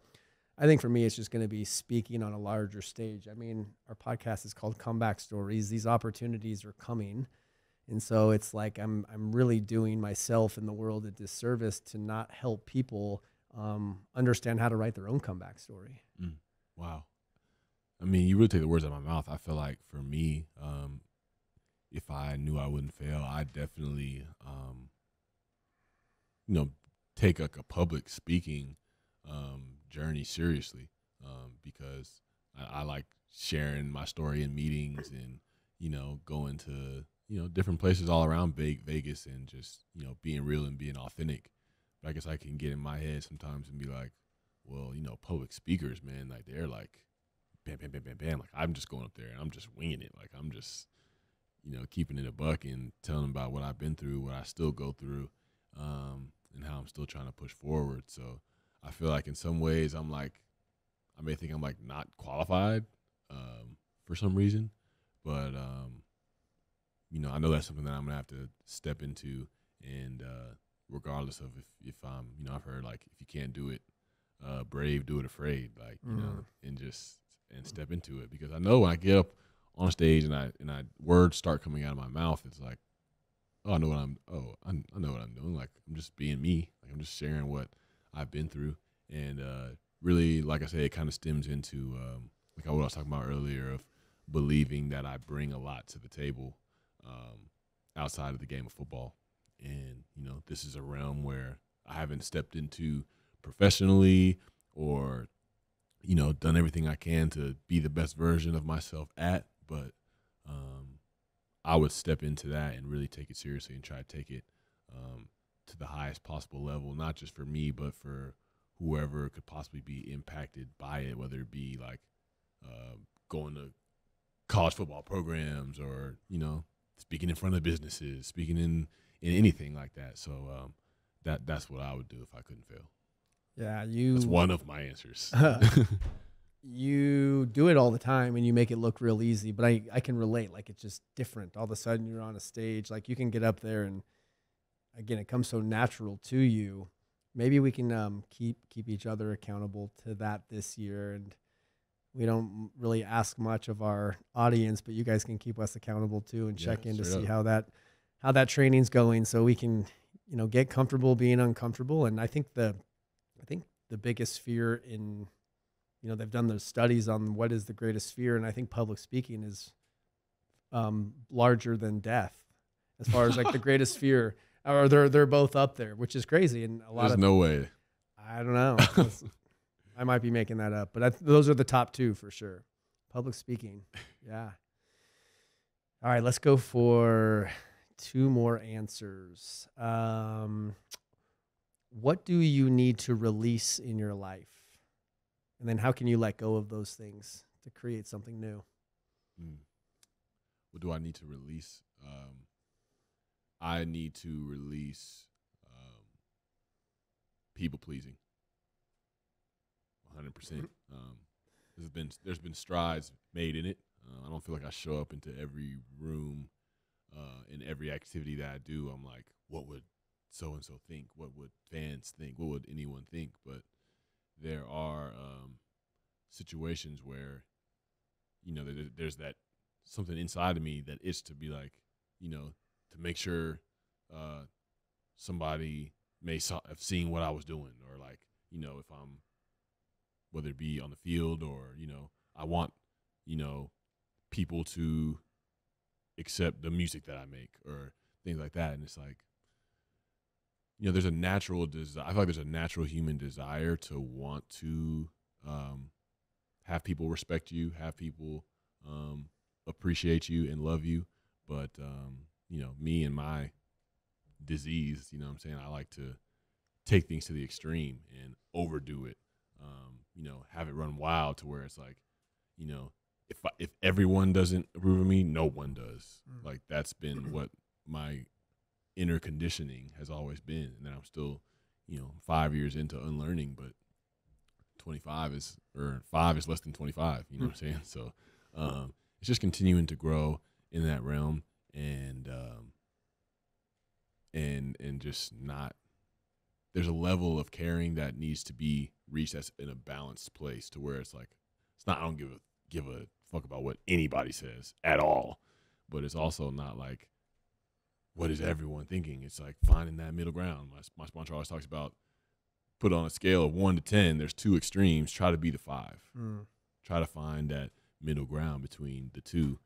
I think for me, it's just going to be speaking on a larger stage. I mean, our podcast is called Comeback Stories. These opportunities are coming. And so it's like, I'm really doing myself and the world a disservice to not help people understand how to write their own comeback story. Wow. I mean, you really take the words out of my mouth. I feel like for me, if I knew I wouldn't fail, I'd definitely, take like a public speaking journey seriously, because I like sharing my story in meetings and, going to, different places all around Vegas and just, being real and being authentic. But I guess I can get in my head sometimes and be like, well, public speakers, man, like they're like, bam, bam, bam, bam, bam. Like I'm just going up there and I'm just winging it. Like I'm just, keeping it a buck and telling them about what I've been through, what I still go through, and how I'm still trying to push forward. So I feel like in some ways I may think I'm like not qualified for some reason, but I know that's something that I'm gonna have to step into, and regardless of if I'm, I've heard like if you can't do it brave, do it afraid, like and step into it, because I know when I get up on stage and I words start coming out of my mouth, it's like, I know what I'm doing. Like I'm just being me. Like I'm just sharing what I've been through, and really, like I say, it kind of stems into like what I was talking about earlier of believing that I bring a lot to the table outside of the game of football, and this is a realm where I haven't stepped into professionally or done everything I can to be the best version of myself but I would step into that and really take it seriously and try to take it to the highest possible level, not just for me, but for whoever could possibly be impacted by it, whether it be like going to college football programs or, speaking in front of businesses, speaking in anything like that. So that's what I would do if I couldn't fail. Yeah, that's one of my answers. You do it all the time and you make it look real easy, but I can relate. Like it's just different. All of a sudden you're on a stage, like you can get up there and again, it comes so natural to you. Maybe we can keep each other accountable to that this year. And we don't really ask much of our audience, but you guys can keep us accountable too and check in to see how that training's going, so we can, get comfortable being uncomfortable. And I think the biggest fear in, they've done those studies on what is the greatest fear, and I think public speaking is larger than death as far as like the greatest fear, or they're both up there, which is crazy. And there's no way. I don't know. I might be making that up, but those are the top two for sure. Public speaking. Yeah. All right, let's go for 2 more answers. What do you need to release in your life? And then how can you let go of those things to create something new? What do I need to release? I need to release people pleasing. 100%. There's been strides made in it. I don't feel like I show up into every room, in every activity that I do. I'm like, what would so and so think? What would fans think? What would anyone think? But there are situations where, there's that something inside of me that itches to be like, to make sure somebody may have seen what I was doing, or like, if I'm, whether it be on the field or, I want, people to accept the music that I make or things like that. And it's like, there's a natural desire. I feel like there's a natural human desire to want to have people respect you, have people appreciate you and love you. But, me and my disease, what I'm saying, I like to take things to the extreme and overdo it, have it run wild to where it's like, if everyone doesn't approve of me, no one does. Like, that's been what my inner conditioning has always been. And then I'm still, 5 years into unlearning, but 5 is less than 25, you know what I'm saying? So it's just continuing to grow in that realm and just not, there's a level of caring that needs to be reached that's in a balanced place to where it's like, it's not, I don't give a fuck about what anybody says at all, but it's also not like, what is everyone thinking? It's like finding that middle ground. My sponsor always talks about, put on a scale of 1 to 10, there's 2 extremes, try to be the 5. Try to find that middle ground between the 2.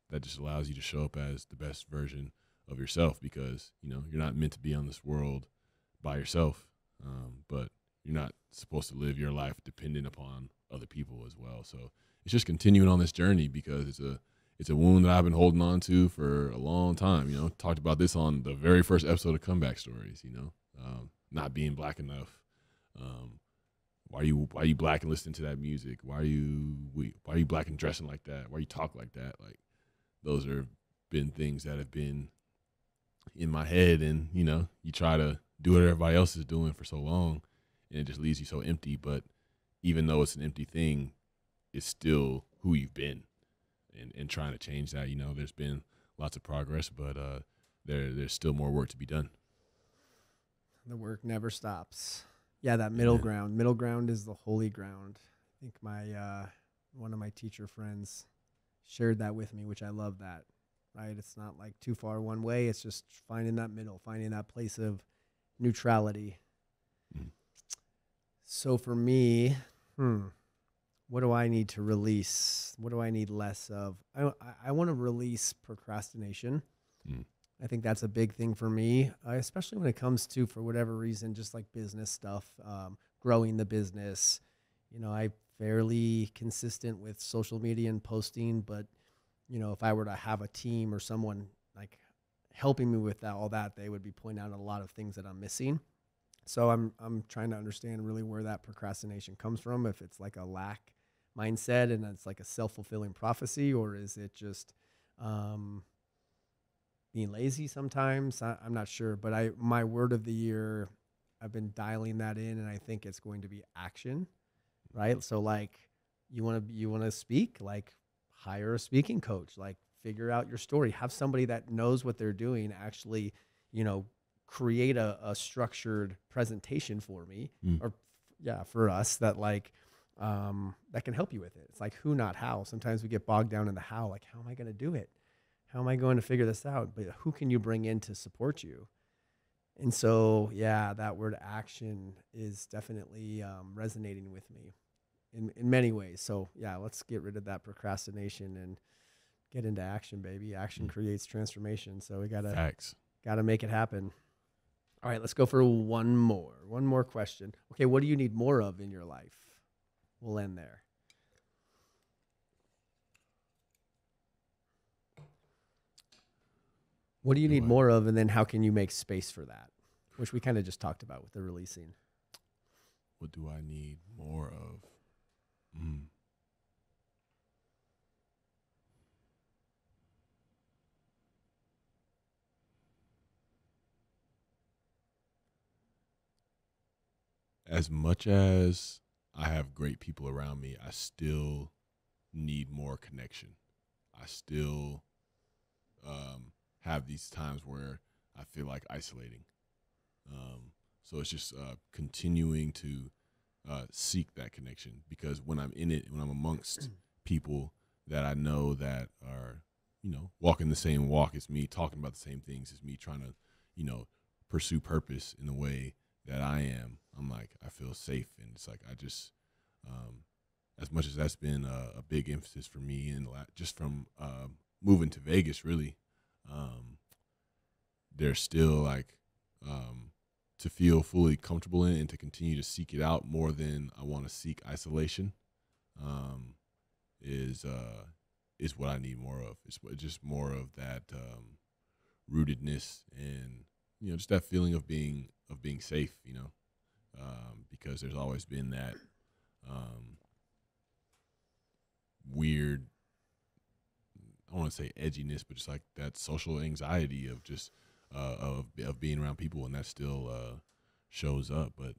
That just allows you to show up as the best version of yourself, because, you're not meant to be on this world by yourself, but you're not supposed to live your life dependent upon other people as well. So it's just continuing on this journey, because it's a wound that I've been holding on to for a long time. Talked about this on the very first episode of Comeback Stories, not being black enough. Why are you black and listening to that music? Why are you black and dressing like that? Why you talk like that? Like, those are been things that have been in my head, and you try to do what everybody else is doing for so long, and it just leaves you so empty. But even though it's an empty thing, it's still who you've been, and trying to change that. There's been lots of progress, but there's still more work to be done. The work never stops. Yeah, that middle ground. Middle ground is the holy ground. I think my one of my teacher friends shared that with me, which I love that. Right? It's not like too far one way. It's just finding that middle, finding that place of neutrality. So for me, what do I need to release? What do I need less of? I want to release procrastination. I think that's a big thing for me, especially when it comes to, for whatever reason, just like business stuff, growing the business. I'm fairly consistent with social media and posting, but if I were to have a team or someone like helping me with all that, they would be pointing out a lot of things that I'm missing. So I'm trying to understand really where that procrastination comes from. If it's like a lack mindset and it's like a self-fulfilling prophecy, or is it just being lazy sometimes? I'm not sure, but my word of the year, I've been dialing that in, and I think it's going to be action, right? So like you want to speak, like hire a speaking coach, like figure out your story, have somebody that knows what they're doing, actually, create a structured presentation for me, or for us, that like, that can help you with it. It's like who, not how. Sometimes we get bogged down in the how, like, how am I going to do it? How am I going to figure this out? But who can you bring in to support you? And so, that word action is definitely resonating with me in many ways. So let's get rid of that procrastination and get into action, baby. Action creates transformation. So we gotta make it happen. All right, let's go for one more question. Okay, what do you need more of in your life? We'll end there. What do you do need I more of? And then how can you make space for that? Which we kind of just talked about with the releasing. what do I need more of? Mm. As much as I have great people around me, I still need more connection. I still have these times where I feel like isolating. So it's just continuing to seek that connection, because when I'm in it, when I'm amongst people that I know that are, walking the same walk as me, talking about the same things as me, trying to, pursue purpose in the way that I am, I'm like, I feel safe. And it's like, I just, as much as that's been a big emphasis for me, and just from moving to Vegas, really, there's still like, to feel fully comfortable in and to continue to seek it out more than I want to seek isolation, is what I need more of. It's just more of that rootedness, and just that feeling of being safe. Because there's always been that weird, I don't want to say edginess, but just like that social anxiety of just of being around people, and that still shows up. But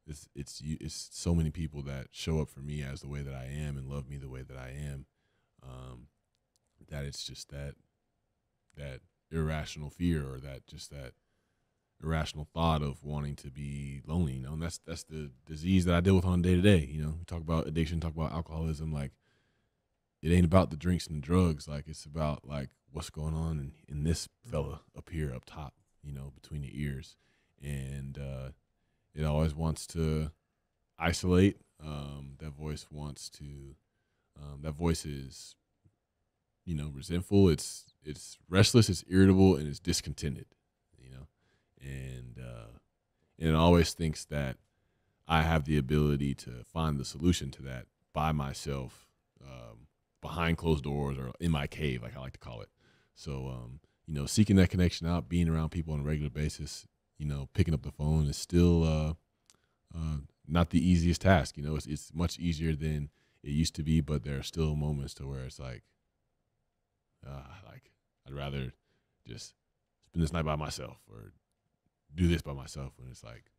it's so many people that show up for me as the way that I am and love me the way that I am, that it's just that irrational fear, or that irrational thought of wanting to be lonely, and that's the disease that I deal with on day to day. We talk about addiction, talk about alcoholism, like it ain't about the drinks and the drugs, like it's about like what's going on in this fella up here, up top, between the ears, and it always wants to isolate. That voice wants to. That voice is, resentful. It's restless. It's irritable, and it's discontented. And it always thinks that I have the ability to find the solution to that by myself, behind closed doors, or in my cave, like I like to call it. So, seeking that connection out, being around people on a regular basis, picking up the phone is still not the easiest task. It's much easier than it used to be, but there are still moments to where it's like I'd rather just spend this night by myself, or do this by myself, when it's like,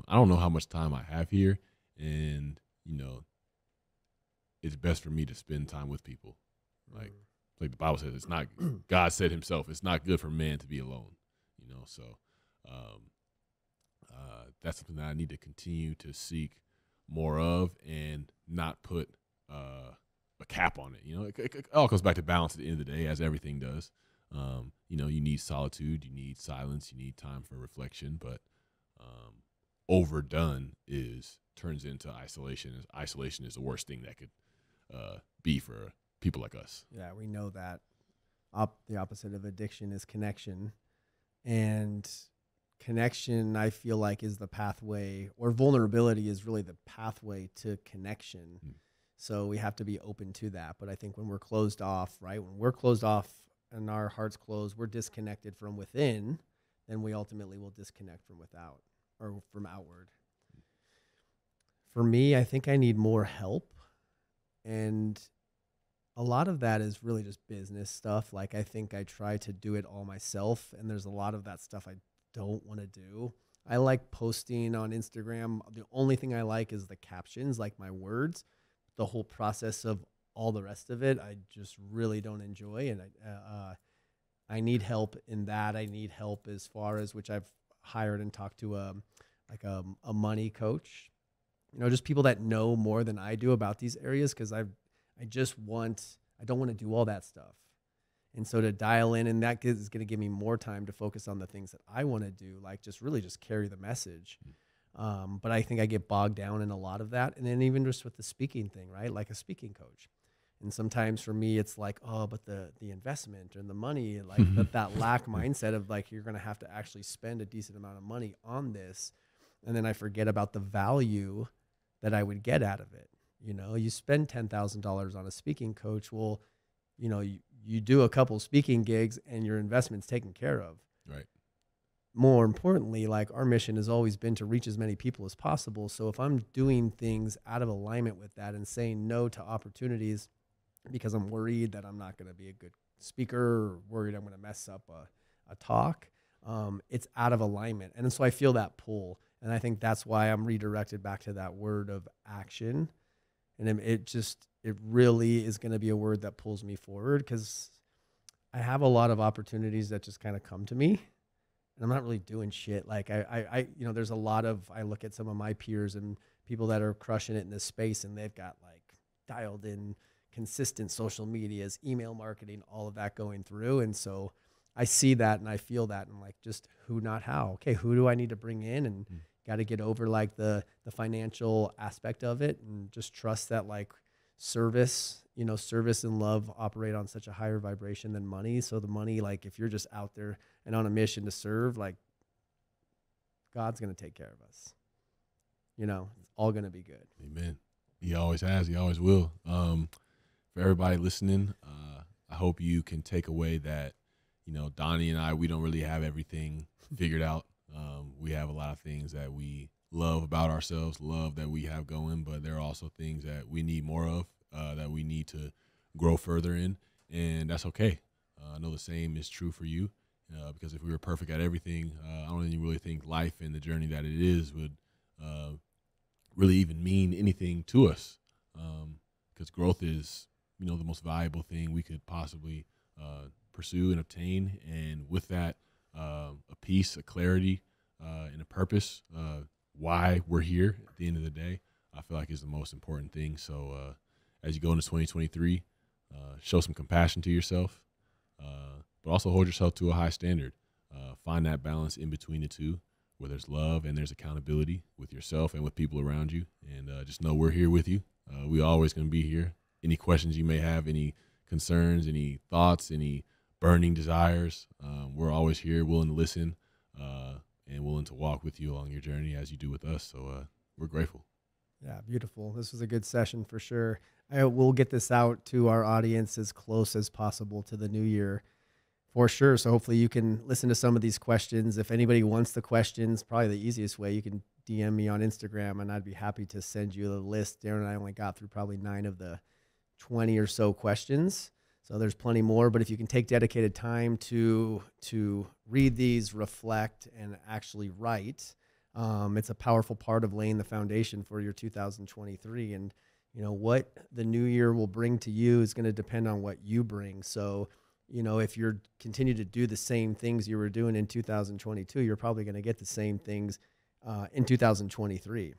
I don't know how much time I have here, and it's best for me to spend time with people. Like the Bible says, it's not, God said himself, it's not good for man to be alone. So that's something that I need to continue to seek more of, and not put a cap on it. It all comes back to balance at the end of the day, as everything does. You need solitude, you need silence, you need time for reflection, but overdone turns into isolation. Isolation is the worst thing that could be for people like us. Yeah, we know that the opposite of addiction is connection. And connection, I feel like, is the pathway, or vulnerability is really the pathway to connection. So we have to be open to that. But I think when we're closed off, right, when we're closed off and our heart's closed, we're disconnected from within, then we ultimately will disconnect from without, or from outward. For me, I think I need more help. And a lot of that is really just business stuff. Like, I think I try to do it all myself, and there's a lot of that stuff I don't want to do. I like posting on Instagram. The only thing I like is the captions, like my words. The whole process of all the rest of it, I just really don't enjoy. And I need help in that. I need help as far as, which I've hired and talked to a money coach, just people that know more than I do about these areas. Cause I don't want to do all that stuff. And so to dial in, and that is going to give me more time to focus on the things that I want to do, like just really just carry the message. But I think I get bogged down in a lot of that. And then even just with the speaking thing, right? Like a speaking coach. And sometimes for me, it's like, oh, but the investment and the money, like that lack mindset of like, you're going to have to actually spend a decent amount of money on this. And then I forget about the value that I would get out of it. You spend $10,000 on a speaking coach. Well, you do a couple speaking gigs and your investment's taken care of. Right. More importantly, like our mission has always been to reach as many people as possible. So if I'm doing things out of alignment with that and saying no to opportunities because I'm worried that I'm not going to be a good speaker or worried I'm going to mess up a talk, it's out of alignment. And so I feel that pull. And I think that's why I'm redirected back to that word of action. And it really is going to be a word that pulls me forward, because I have a lot of opportunities that just kind of come to me. And I'm not really doing shit. Like there's a lot of, I look at some of my peers and people that are crushing it in this space, and they've got like dialed in consistent social medias, email marketing, all of that going through. And so I see that and I feel that, and I'm like, just who, not how. Okay, who do I need to bring in? And got to get over like the financial aspect of it, and just trust that like service and love operate on such a higher vibration than money. So the money, like if you're just out there and on a mission to serve, like God's going to take care of us. It's all going to be good. Amen. He always has, he always will. For everybody listening, I hope you can take away that, Donnie and I, we don't really have everything figured out. We have a lot of things that we love about ourselves, love that we have going, but there are also things that we need more of, that we need to grow further in, and that's okay. I know the same is true for you, because if we were perfect at everything, I don't even really think life and the journey that it is would really even mean anything to us, because growth is, the most valuable thing we could possibly pursue and obtain, and with that, a peace, a clarity, and a purpose, why we're here at the end of the day, I feel like is the most important thing. So as you go into 2023, show some compassion to yourself, but also hold yourself to a high standard. Find that balance in between the two, where there's love and there's accountability with yourself and with people around you. And just know we're here with you. We're always going to be here. Any questions you may have, any concerns, any thoughts, any burning desires, we're always here, willing to listen, and willing to walk with you along your journey as you do with us. So we're grateful. Yeah, beautiful. This was a good session for sure. We'll get this out to our audience as close as possible to the new year for sure. So hopefully you can listen to some of these questions. If anybody wants the questions, probably the easiest way, you can DM me on Instagram, and I'd be happy to send you the list. Darren and I only got through probably 9 of the 20 or so questions. So there's plenty more, but if you can take dedicated time to read these, reflect, and actually write, it's a powerful part of laying the foundation for your 2023. And what the new year will bring to you is going to depend on what you bring. So, if you're continue to do the same things you were doing in 2022, you're probably going to get the same things in 2023.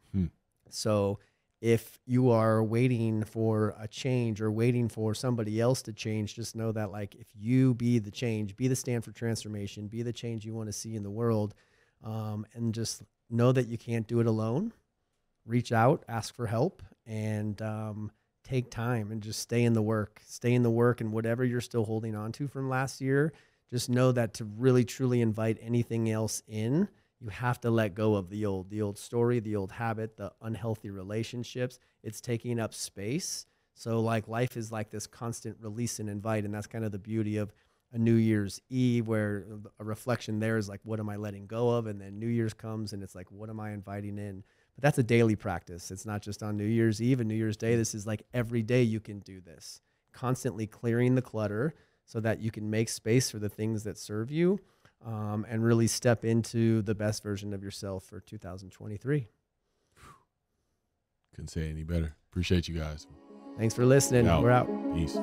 So if you are waiting for a change or waiting for somebody else to change, just know that like if you be the change, be the stand for transformation, be the change you want to see in the world, and just know that you can't do it alone. Reach out, ask for help, and take time and just stay in the work. Stay in the work, and whatever you're still holding on to from last year, just know that to really truly invite anything else in, you have to let go of the old story, the old habit, the unhealthy relationships. It's taking up space. So like life is like this constant release and invite. And that's kind of the beauty of a New Year's Eve, where a reflection there is like, what am I letting go of? And then New Year's comes and it's like, what am I inviting in? But that's a daily practice. It's not just on New Year's Eve and New Year's Day. This is like every day you can do this, constantly clearing the clutter so that you can make space for the things that serve you. And really step into the best version of yourself for 2023. Couldn't say it any better. Appreciate you guys. Thanks for listening. We're out. Peace.